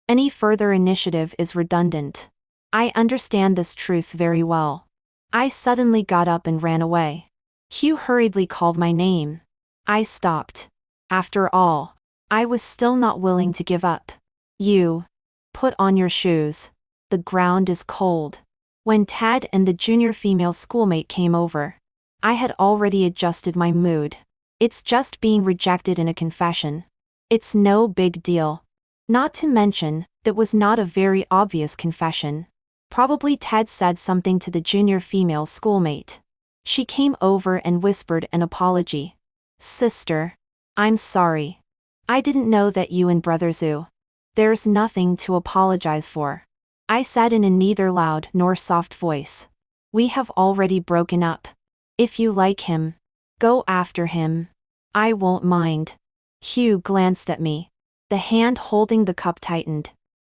any further initiative is redundant. I understand this truth very well. I suddenly got up and ran away. Hugh hurriedly called my name. I stopped. After all, I was still not willing to give up. You. Put on your shoes. The ground is cold. When Ted and the junior female schoolmate came over, I had already adjusted my mood. It's just being rejected in a confession. It's no big deal. Not to mention, that was not a very obvious confession. Probably Ted said something to the junior female schoolmate. She came over and whispered an apology. "Sister, I'm sorry. I didn't know that you and Brother Zoo. There's nothing to apologize for," I said in a neither loud nor soft voice. "We have already broken up. If you like him, go after him. I won't mind." Hugh glanced at me. The hand holding the cup tightened.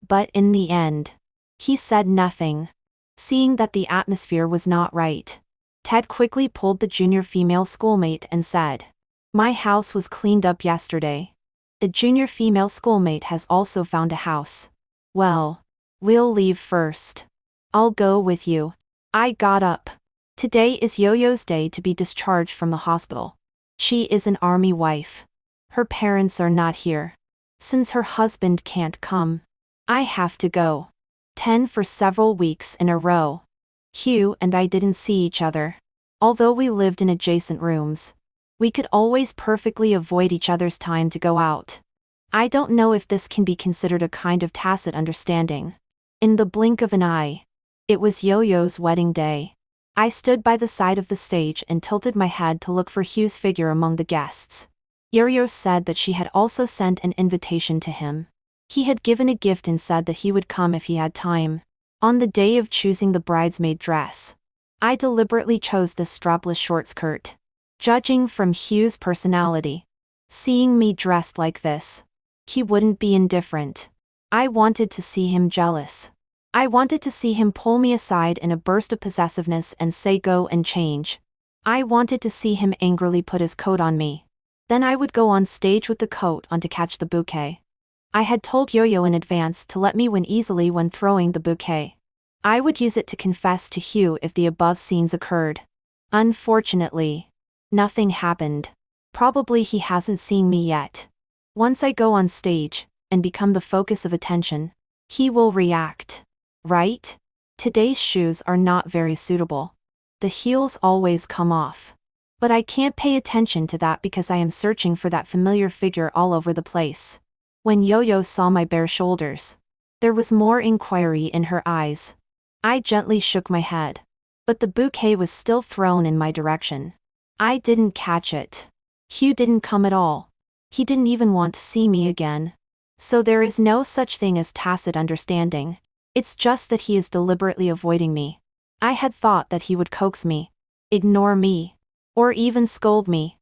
But in the end, he said nothing. Seeing that the atmosphere was not right, Ted quickly pulled the junior female schoolmate and said, "My house was cleaned up yesterday. The junior female schoolmate has also found a house. Well, we'll leave first. I'll go with you." I got up. Today is Yo-Yo's day to be discharged from the hospital. She is an army wife. Her parents are not here. Since her husband can't come, I have to go. 10 for several weeks in a row. Hugh and I didn't see each other. Although we lived in adjacent rooms, we could always perfectly avoid each other's time to go out. I don't know if this can be considered a kind of tacit understanding. In the blink of an eye, it was Yo-Yo's wedding day. I stood by the side of the stage and tilted my head to look for Hugh's figure among the guests. Yo-Yo said that she had also sent an invitation to him. He had given a gift and said that he would come if he had time. On the day of choosing the bridesmaid dress, I deliberately chose this strapless short skirt. Judging from Hugh's personality, seeing me dressed like this, he wouldn't be indifferent. I wanted to see him jealous. I wanted to see him pull me aside in a burst of possessiveness and say go and change. I wanted to see him angrily put his coat on me. Then I would go on stage with the coat on to catch the bouquet. I had told Yo-Yo in advance to let me win easily when throwing the bouquet. I would use it to confess to Hugh if the above scenes occurred. Unfortunately, nothing happened. Probably he hasn't seen me yet. Once I go on stage, and become the focus of attention, he will react. Right? Today's shoes are not very suitable. The heels always come off. But I can't pay attention to that because I am searching for that familiar figure all over the place. When Yo-Yo saw my bare shoulders, there was more inquiry in her eyes. I gently shook my head. But the bouquet was still thrown in my direction. I didn't catch it. Hugh didn't come at all. He didn't even want to see me again. So there is no such thing as tacit understanding. It's just that he is deliberately avoiding me. I had thought that he would coax me, ignore me, or even scold me.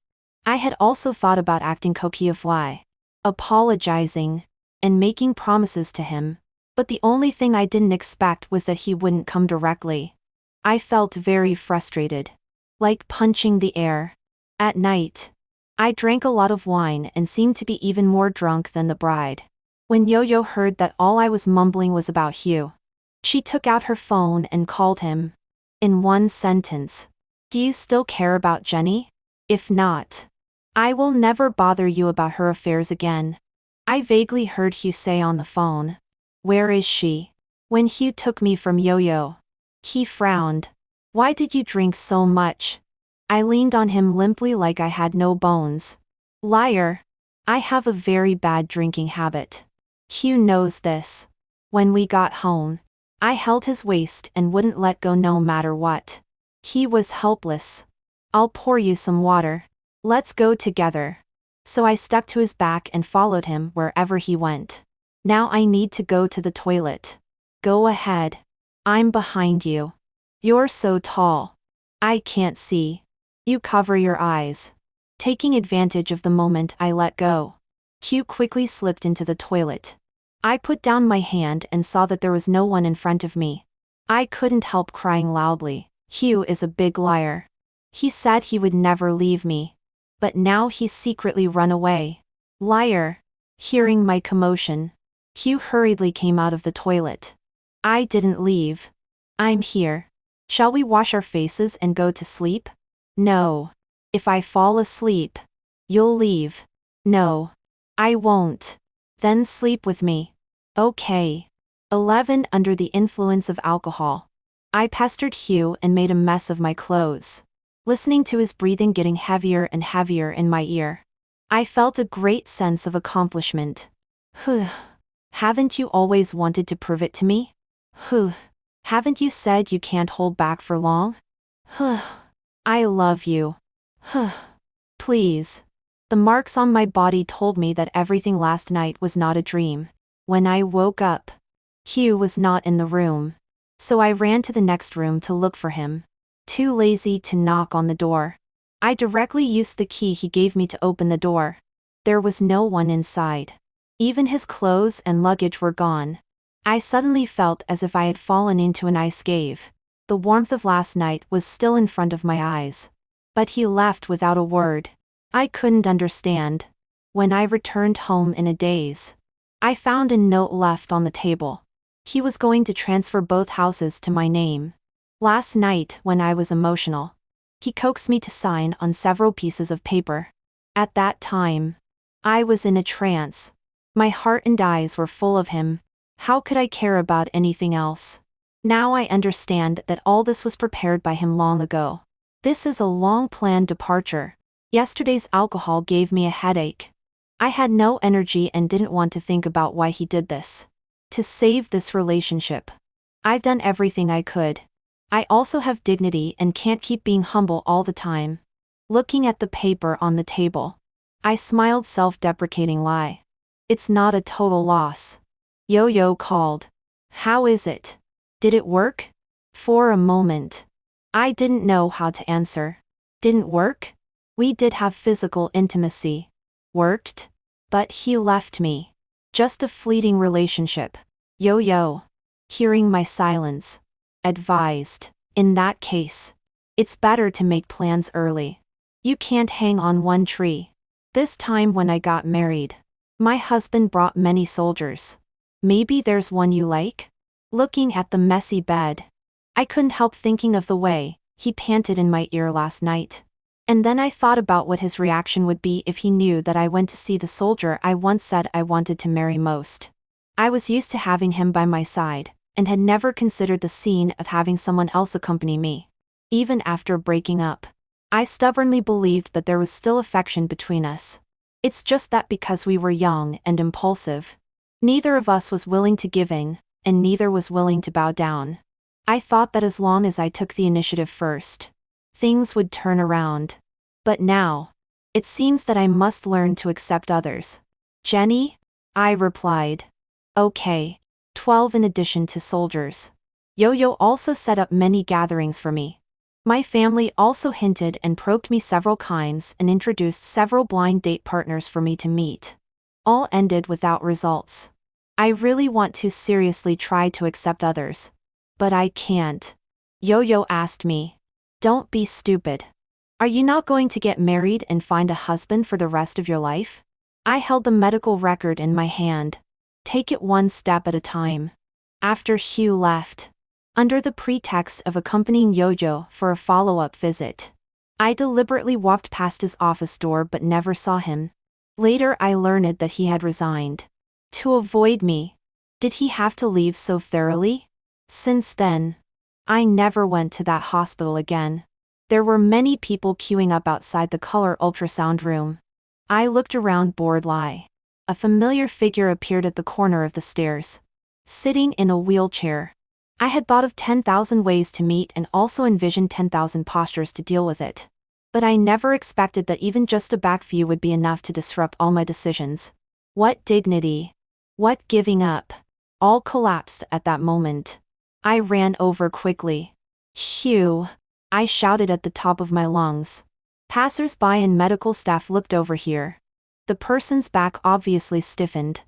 I had also thought about acting coquille, apologizing, and making promises to him. But the only thing I didn't expect was that he wouldn't come directly. I felt very frustrated. Like punching the air. At night, I drank a lot of wine and seemed to be even more drunk than the bride. When Yo-Yo heard that all I was mumbling was about Hugh, she took out her phone and called him. In one sentence. Do you still care about Jenny? If not, I will never bother you about her affairs again. I vaguely heard Hugh say on the phone. Where is she? When Hugh took me from Yo-Yo, he frowned. Why did you drink so much? I leaned on him limply like I had no bones. Liar. I have a very bad drinking habit. Hugh knows this. When we got home, I held his waist and wouldn't let go no matter what. He was helpless. I'll pour you some water. Let's go together. So I stuck to his back and followed him wherever he went. Now I need to go to the toilet. Go ahead. I'm behind you. You're so tall. I can't see. You cover your eyes. Taking advantage of the moment I let go, Hugh quickly slipped into the toilet. I put down my hand and saw that there was no one in front of me. I couldn't help crying loudly. Hugh is a big liar. He said he would never leave me. But now he's secretly run away. Liar. Hearing my commotion, Hugh hurriedly came out of the toilet. I didn't leave. I'm here. Shall we wash our faces and go to sleep? No. If I fall asleep, you'll leave. No. I won't. Then sleep with me. Okay. 11. Under the influence of alcohol, I pestered Hugh and made a mess of my clothes. Listening to his breathing getting heavier and heavier in my ear, I felt a great sense of accomplishment. Haven't you always wanted to prove it to me? Haven't you said you can't hold back for long? I love you. Please. The marks on my body told me that everything last night was not a dream. When I woke up, Hugh was not in the room. So I ran to the next room to look for him. Too lazy to knock on the door, I directly used the key he gave me to open the door. There was no one inside. Even his clothes and luggage were gone. I suddenly felt as if I had fallen into an ice cave. The warmth of last night was still in front of my eyes. But he left without a word. I couldn't understand. When I returned home in a daze, I found a note left on the table. He was going to transfer both houses to my name. Last night, when I was emotional, he coaxed me to sign on several pieces of paper. At that time, I was in a trance. My heart and eyes were full of him. How could I care about anything else? Now I understand that all this was prepared by him long ago. This is a long-planned departure. Yesterday's alcohol gave me a headache. I had no energy and didn't want to think about why he did this. To save this relationship, I've done everything I could. I also have dignity and can't keep being humble all the time. Looking at the paper on the table, I smiled self-deprecating lie. It's not a total loss. Yo-Yo called. How is it? Did it work? For a moment, I didn't know how to answer. Didn't work? We did have physical intimacy. Worked? But he left me. Just a fleeting relationship. Yo-Yo, hearing my silence, advised, in that case, it's better to make plans early. You can't hang on one tree. This time when I got married, my husband brought many soldiers. Maybe there's one you like? Looking at the messy bed, I couldn't help thinking of the way he panted in my ear last night. And then I thought about what his reaction would be if he knew that I went to see the soldier I once said I wanted to marry most. I was used to having him by my side, and had never considered the scene of having someone else accompany me. Even after breaking up, I stubbornly believed that there was still affection between us. It's just that because we were young and impulsive, neither of us was willing to give in, and neither was willing to bow down. I thought that as long as I took the initiative first, things would turn around. But now, it seems that I must learn to accept others. Jenny? I replied. Okay. 12 in addition to soldiers. Yo-Yo also set up many gatherings for me. My family also hinted and probed me several times and introduced several blind date partners for me to meet. All ended without results. I really want to seriously try to accept others. But I can't. Yo-Yo asked me. Don't be stupid. Are you not going to get married and find a husband for the rest of your life? I held the medical record in my hand. Take it one step at a time. After Hugh left, under the pretext of accompanying Yo-Yo for a follow-up visit, I deliberately walked past his office door but never saw him. Later I learned that he had resigned. To avoid me. Did he have to leave so thoroughly? Since then, I never went to that hospital again. There were many people queuing up outside the color ultrasound room. I looked around boredly. A familiar figure appeared at the corner of the stairs, sitting in a wheelchair. I had thought of 10,000 ways to meet and also envisioned 10,000 postures to deal with it. But I never expected that even just a back view would be enough to disrupt all my decisions. What dignity! What giving up! All collapsed at that moment. I ran over quickly. Hugh! I shouted at the top of my lungs. Passers-by and medical staff looked over here. The person's back obviously stiffened.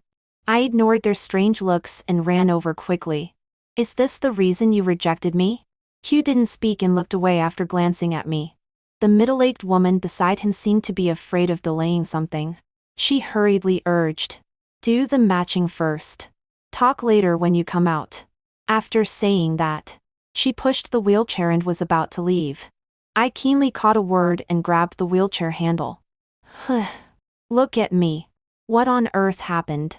I ignored their strange looks and ran over quickly. Is this the reason you rejected me? Hugh didn't speak and looked away after glancing at me. The middle-aged woman beside him seemed to be afraid of delaying something. She hurriedly urged. Do the matching first. Talk later when you come out. After saying that, she pushed the wheelchair and was about to leave. I keenly caught a word and grabbed the wheelchair handle. Look at me. What on earth happened?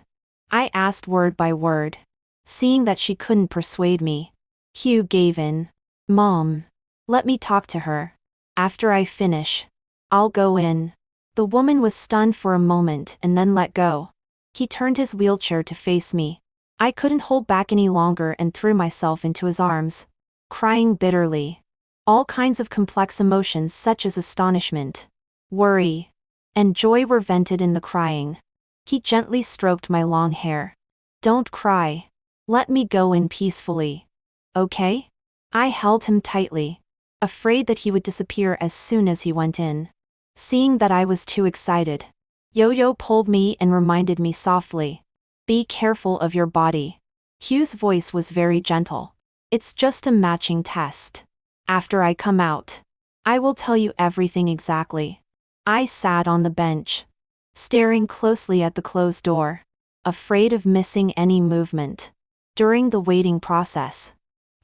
I asked word by word. Seeing that she couldn't persuade me, Hugh gave in. Mom, let me talk to her. After I finish, I'll go in. The woman was stunned for a moment and then let go. He turned his wheelchair to face me. I couldn't hold back any longer and threw myself into his arms, crying bitterly. All kinds of complex emotions such as astonishment, worry, and joy were vented in the crying. He gently stroked my long hair. Don't cry. Let me go in peacefully. Okay? I held him tightly, afraid that he would disappear as soon as he went in. Seeing that I was too excited, Yo-Yo pulled me and reminded me softly. Be careful of your body. Hugh's voice was very gentle. It's just a matching test. After I come out, I will tell you everything exactly. I sat on the bench, staring closely at the closed door, afraid of missing any movement. During the waiting process,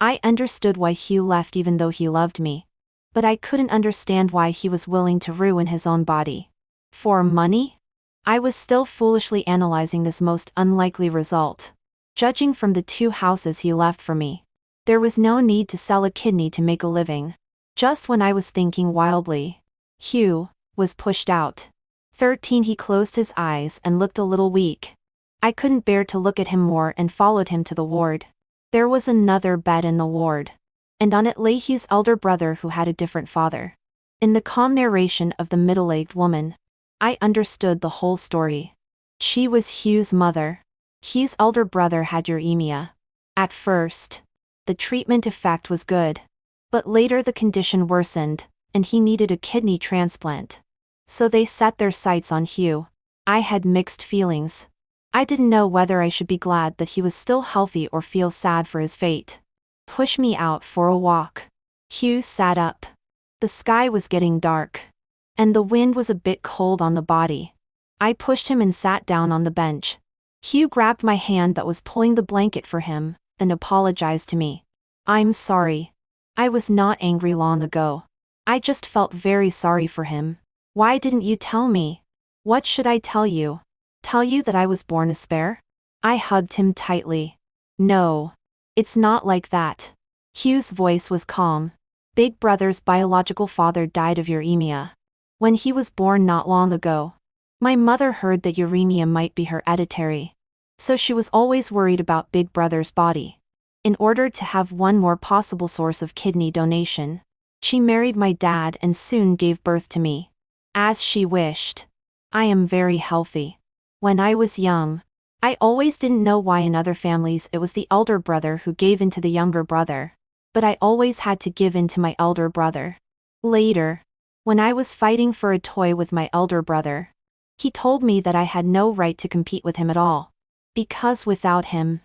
I understood why Hugh left even though he loved me. But I couldn't understand why he was willing to ruin his own body. For money? I was still foolishly analyzing this most unlikely result. Judging from the 2 houses he left for me, there was no need to sell a kidney to make a living. Just when I was thinking wildly, Hugh was pushed out. 13. He closed his eyes and looked a little weak. I couldn't bear to look at him more and followed him to the ward. There was another bed in the ward, and on it lay Hugh's elder brother who had a different father. In the calm narration of the middle-aged woman, I understood the whole story. She was Hugh's mother. Hugh's elder brother had uremia. At first, the treatment effect was good. But later the condition worsened, and he needed a kidney transplant. So they set their sights on Hugh. I had mixed feelings. I didn't know whether I should be glad that he was still healthy or feel sad for his fate. Push me out for a walk. Hugh sat up. The sky was getting dark, and the wind was a bit cold on the body. I pushed him and sat down on the bench. Hugh grabbed my hand that was pulling the blanket for him, and apologized to me. I'm sorry. I was not angry long ago. I just felt very sorry for him. Why didn't you tell me? What should I tell you? Tell you that I was born a spare? I hugged him tightly. No. It's not like that. Hugh's voice was calm. Big Brother's biological father died of uremia when he was born not long ago. My mother heard that uremia might be hereditary, so she was always worried about Big Brother's body. In order to have one more possible source of kidney donation, she married my dad and soon gave birth to me. As she wished. I am very healthy. When I was young, I always didn't know why in other families it was the elder brother who gave in to the younger brother. But I always had to give in to my elder brother. Later, when I was fighting for a toy with my elder brother, he told me that I had no right to compete with him at all. Because without him,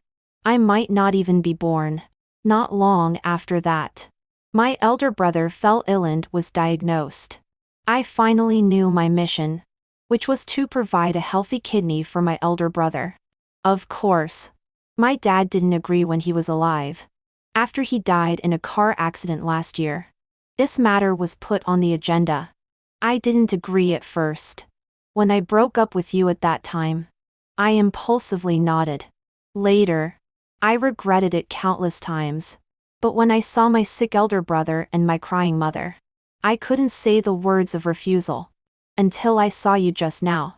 I might not even be born. Not long after that, my elder brother fell ill and was diagnosed. I finally knew my mission, which was to provide a healthy kidney for my elder brother. Of course, my dad didn't agree when he was alive. After he died in a car accident last year, this matter was put on the agenda. I didn't agree at first. When I broke up with you at that time, I impulsively nodded. Later, I regretted it countless times. But when I saw my sick elder brother and my crying mother, I couldn't say the words of refusal. Until I saw you just now,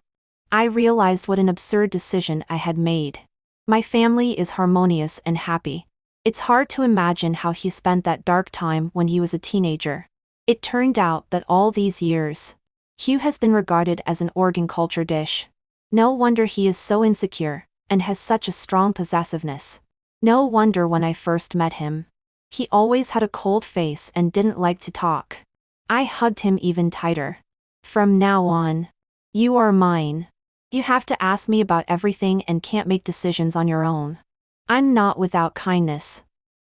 I realized what an absurd decision I had made. My family is harmonious and happy. It's hard to imagine how he spent that dark time when he was a teenager. It turned out that all these years, Hugh has been regarded as an organ culture dish. No wonder he is so insecure, and has such a strong possessiveness. No wonder when I first met him, he always had a cold face and didn't like to talk. I hugged him even tighter. From now on, you are mine. You have to ask me about everything and can't make decisions on your own. I'm not without kindness.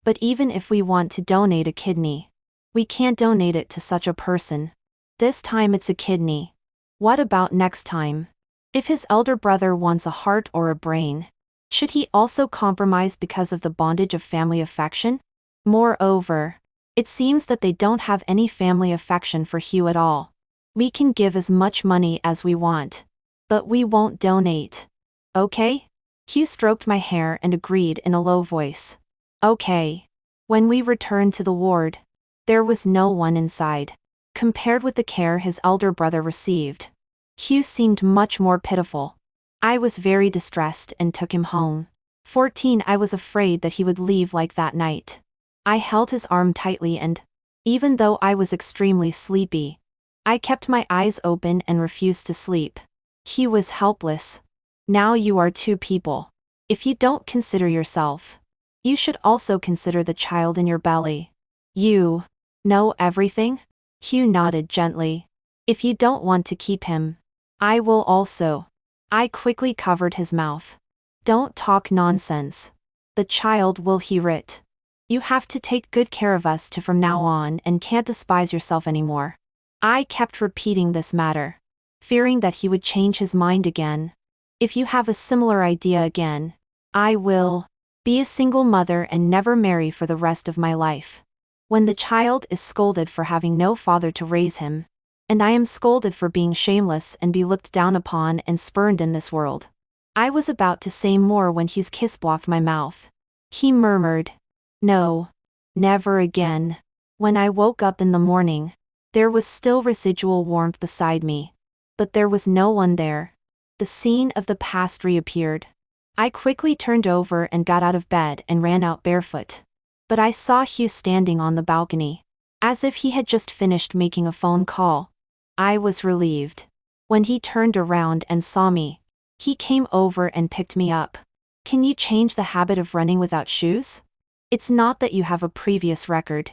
But even if we want to donate a kidney, we can't donate it to such a person. This time it's a kidney. What about next time? If his elder brother wants a heart or a brain, should he also compromise because of the bondage of family affection? Moreover, it seems that they don't have any family affection for Hugh at all. We can give as much money as we want, but we won't donate. Okay? Hugh stroked my hair and agreed in a low voice. Okay. When we returned to the ward, there was no one inside. Compared with the care his elder brother received, Hugh seemed much more pitiful. I was very distressed and took him home. 14 I was afraid that he would leave like that night. I held his arm tightly and, even though I was extremely sleepy, I kept my eyes open and refused to sleep. Hugh was helpless. Now you are two people. If you don't consider yourself, you should also consider the child in your belly. You know everything? Hugh nodded gently. If you don't want to keep him, I will also. I quickly covered his mouth. Don't talk nonsense. The child will hear it. You have to take good care of us from now on and can't despise yourself anymore. I kept repeating this matter, fearing that he would change his mind again. If you have a similar idea again, I will be a single mother and never marry for the rest of my life. When the child is scolded for having no father to raise him, and I am scolded for being shameless and be looked down upon and spurned in this world. I was about to say more when Hugh's kiss blocked my mouth. He murmured, "No, never again." When I woke up in the morning, there was still residual warmth beside me, but there was no one there. The scene of the past reappeared. I quickly turned over and got out of bed and ran out barefoot. But I saw Hugh standing on the balcony, as if he had just finished making a phone call. I was relieved. When he turned around and saw me, he came over and picked me up. Can you change the habit of running without shoes? It's not that you have a previous record.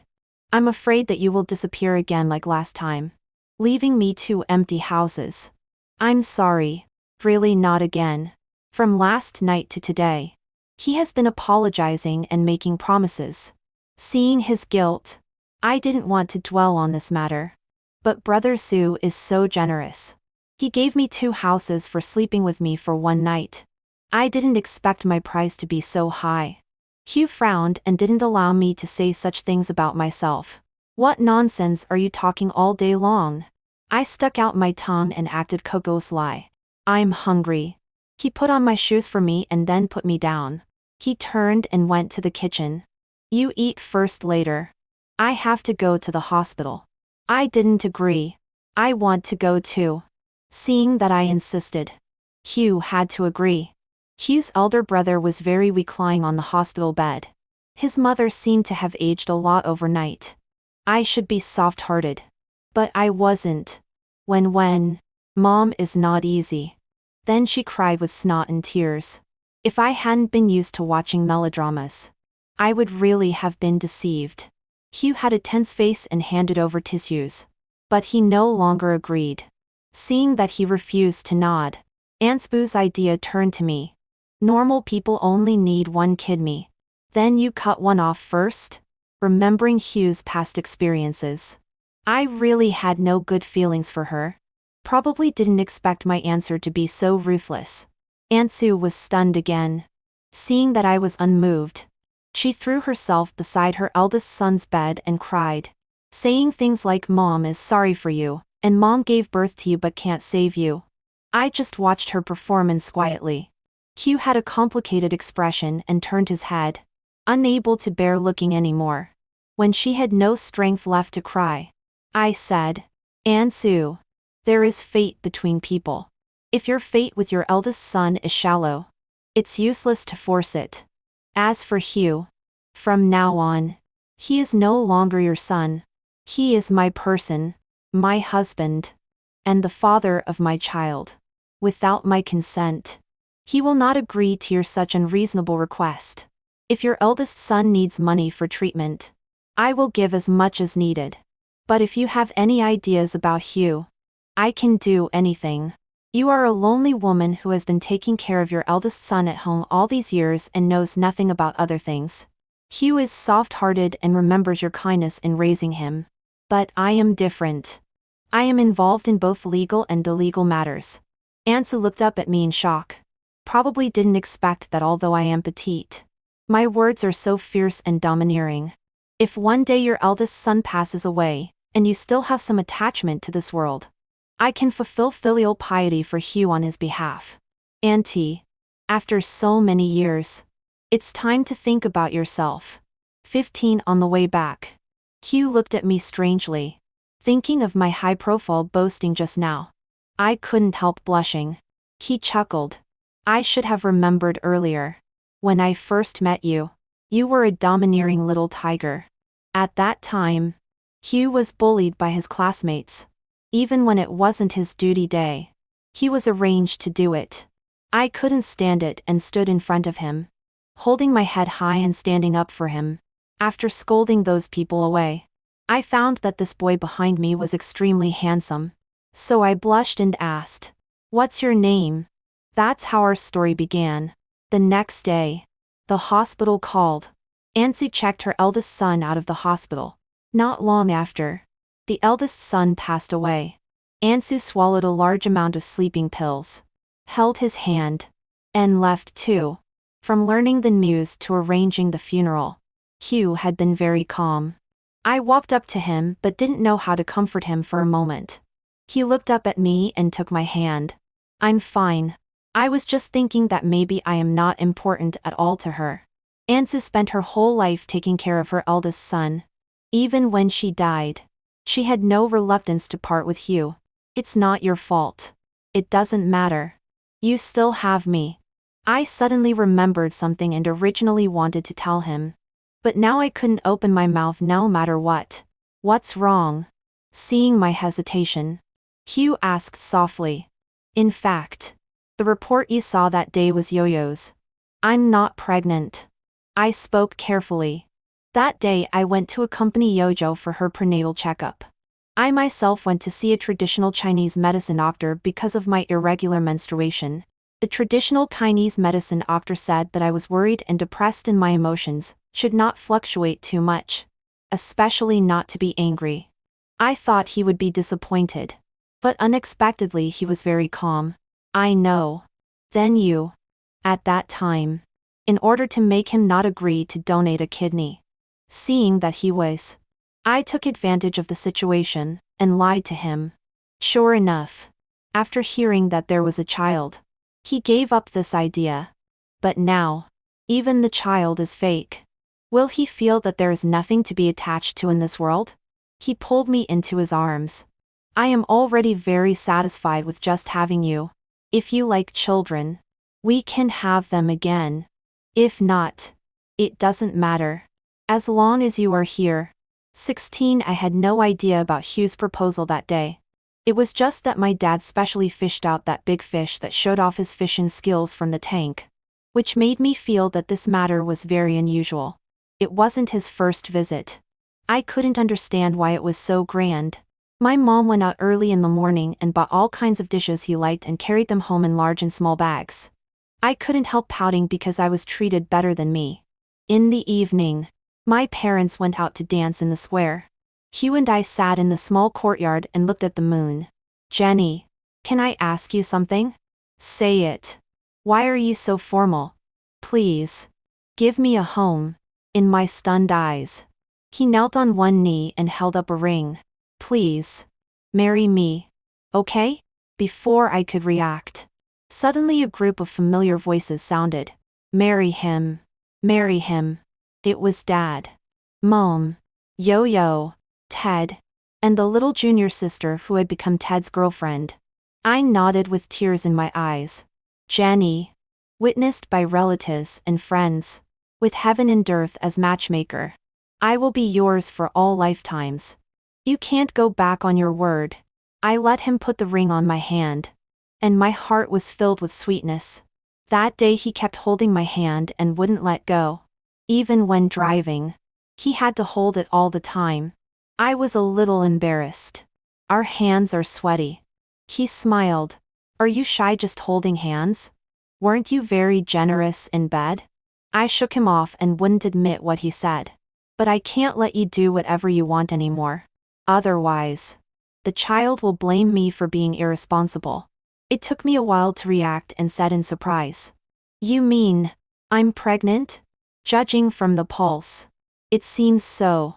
I'm afraid that you will disappear again like last time, leaving me two empty houses. I'm sorry. Really not again. From last night to today, he has been apologizing and making promises. Seeing his guilt, I didn't want to dwell on this matter. But Brother Sue is so generous. He gave me 2 houses for sleeping with me for one night. I didn't expect my price to be so high. Hugh frowned and didn't allow me to say such things about myself. What nonsense are you talking all day long? I stuck out my tongue and acted Coco's lie. I'm hungry. He put on my shoes for me and then put me down. He turned and went to the kitchen. You eat first later. I have to go to the hospital. I didn't agree. I want to go too. Seeing that I insisted, Hugh had to agree. Hugh's elder brother was very weak lying on the hospital bed. His mother seemed to have aged a lot overnight. I should be soft-hearted. But I wasn't. When Mom is not easy. Then she cried with snot and tears. If I hadn't been used to watching melodramas, I would really have been deceived. Hugh had a tense face and handed over tissues. But he no longer agreed. Seeing that he refused to nod, Aunt Boo's idea turned to me. Normal people only need one kidney. Then you cut one off first? Remembering Hugh's past experiences, I really had no good feelings for her. Probably didn't expect my answer to be so ruthless. Aunt Sue was stunned again. Seeing that I was unmoved, she threw herself beside her eldest son's bed and cried, saying things like "Mom is sorry for you, and Mom gave birth to you but can't save you." I just watched her performance quietly. Hugh had a complicated expression and turned his head, unable to bear looking anymore. When she had no strength left to cry, I said, "Aunt Sue, there is fate between people. If your fate with your eldest son is shallow, it's useless to force it. As for Hugh, from now on, he is no longer your son. He is my person, my husband, and the father of my child. Without my consent, he will not agree to your such unreasonable request. If your eldest son needs money for treatment, I will give as much as needed. But if you have any ideas about Hugh, I can do anything. You are a lonely woman who has been taking care of your eldest son at home all these years and knows nothing about other things. Hugh is soft-hearted and remembers your kindness in raising him. But I am different. I am involved in both legal and illegal matters." Aunt Sue looked up at me in shock. Probably didn't expect that although I am petite, my words are so fierce and domineering. If one day your eldest son passes away, and you still have some attachment to this world, I can fulfill filial piety for Hugh on his behalf. Auntie, after so many years, it's time to think about yourself. 15 on the way back. Hugh looked at me strangely, thinking of my high-profile boasting just now. I couldn't help blushing. He chuckled. I should have remembered earlier. When I first met you, you were a domineering little tiger. At that time, Hugh was bullied by his classmates. Even when it wasn't his duty day, he was arranged to do it. I couldn't stand it and stood in front of him, holding my head high and standing up for him. After scolding those people away, I found that this boy behind me was extremely handsome. So I blushed and asked, "What's your name?" That's how our story began. The next day, the hospital called. Aunt Sue checked her eldest son out of the hospital. Not long after, the eldest son passed away. Aunt Sue swallowed a large amount of sleeping pills, held his hand, and left too. From learning the news to arranging the funeral, Hugh had been very calm. I walked up to him but didn't know how to comfort him for a moment. He looked up at me and took my hand. "I'm fine. I was just thinking that maybe I am not important at all to her." Aunt Sue spent her whole life taking care of her eldest son. Even when she died, she had no reluctance to part with Hugh. "It's not your fault. It doesn't matter. You still have me." I suddenly remembered something and originally wanted to tell him. But now I couldn't open my mouth no matter what. "What's wrong?" Seeing my hesitation, Hugh asked softly. "In fact, the report you saw that day was Yo-Yo's. I'm not pregnant." I spoke carefully. That day I went to accompany Yo-Yo for her prenatal checkup. I myself went to see a traditional Chinese medicine doctor because of my irregular menstruation. The traditional Chinese medicine doctor said that I was worried and depressed and my emotions should not fluctuate too much, especially not to be angry. I thought he would be disappointed. But unexpectedly he was very calm. "I know. Then you." At that time, in order to make him not agree to donate a kidney, seeing that he was, I took advantage of the situation and lied to him. Sure enough, after hearing that there was a child, he gave up this idea. But now, even the child is fake. Will he feel that there is nothing to be attached to in this world? He pulled me into his arms. "I am already very satisfied with just having you. If you like children, we can have them again. If not, it doesn't matter. As long as you are here." 16 I had no idea about Hugh's proposal that day. It was just that my dad specially fished out that big fish that showed off his fishing skills from the tank. which made me feel that this matter was very unusual. It wasn't his first visit. I couldn't understand why it was so grand. My mom went out early in the morning and bought all kinds of dishes he liked and carried them home in large and small bags. I couldn't help pouting because I was treated better than me. In the evening, my parents went out to dance in the square. Hugh and I sat in the small courtyard and looked at the moon. Jenny, can I ask you something? Say it. Why are you so formal? Please. Give me a home. In my stunned eyes. He knelt on one knee and held up a ring. Please. Marry me. Okay? Before I could react. Suddenly a group of familiar voices sounded. Marry him. Marry him. It was Dad. Mom. Yo-Yo. Ted. And the little junior sister who had become Ted's girlfriend. I nodded with tears in my eyes. Jenny. Witnessed by relatives and friends. With heaven and earth as matchmaker. I will be yours for all lifetimes. You can't go back on your word. I let him put the ring on my hand. And my heart was filled with sweetness. That day he kept holding my hand and wouldn't let go. Even when driving. He had to hold it all the time. I was a little embarrassed. Our hands are sweaty. He smiled. Are you shy just holding hands? Weren't you very generous in bed? I shook him off and wouldn't admit what he said. But I can't let you do whatever you want anymore. Otherwise, the child will blame me for being irresponsible. It took me a while to react and said in surprise. You mean, I'm pregnant? Judging from the pulse. It seems so.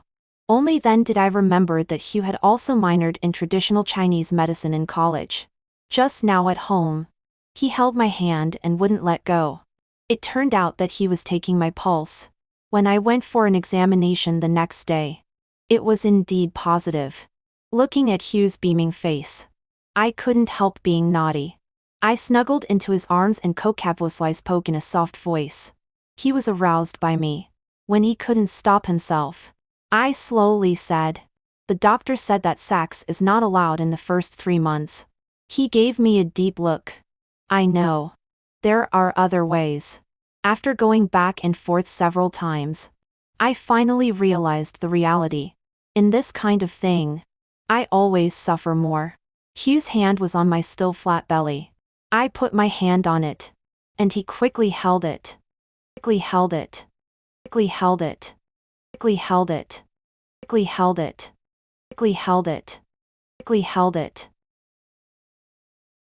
Only then did I remember that Hugh had also minored in traditional Chinese medicine in college. Just now at home. He held my hand and wouldn't let go. It turned out that he was taking my pulse. When I went for an examination the next day. It was indeed positive. Looking at Hugh's beaming face. I couldn't help being naughty. I snuggled into his arms and coquettously spoke in a soft voice. He was aroused by me. When he couldn't stop himself. I slowly said. The doctor said that sex is not allowed in the first 3 months. He gave me a deep look. I know. There are other ways. After going back and forth several times. I finally realized the reality. In this kind of thing. I always suffer more. Hugh's hand was on my still flat belly. I put my hand on it. And he quickly held it. Quickly held it. Quickly held it. Quickly held it. Quickly held it. Quickly held it. Quickly held it.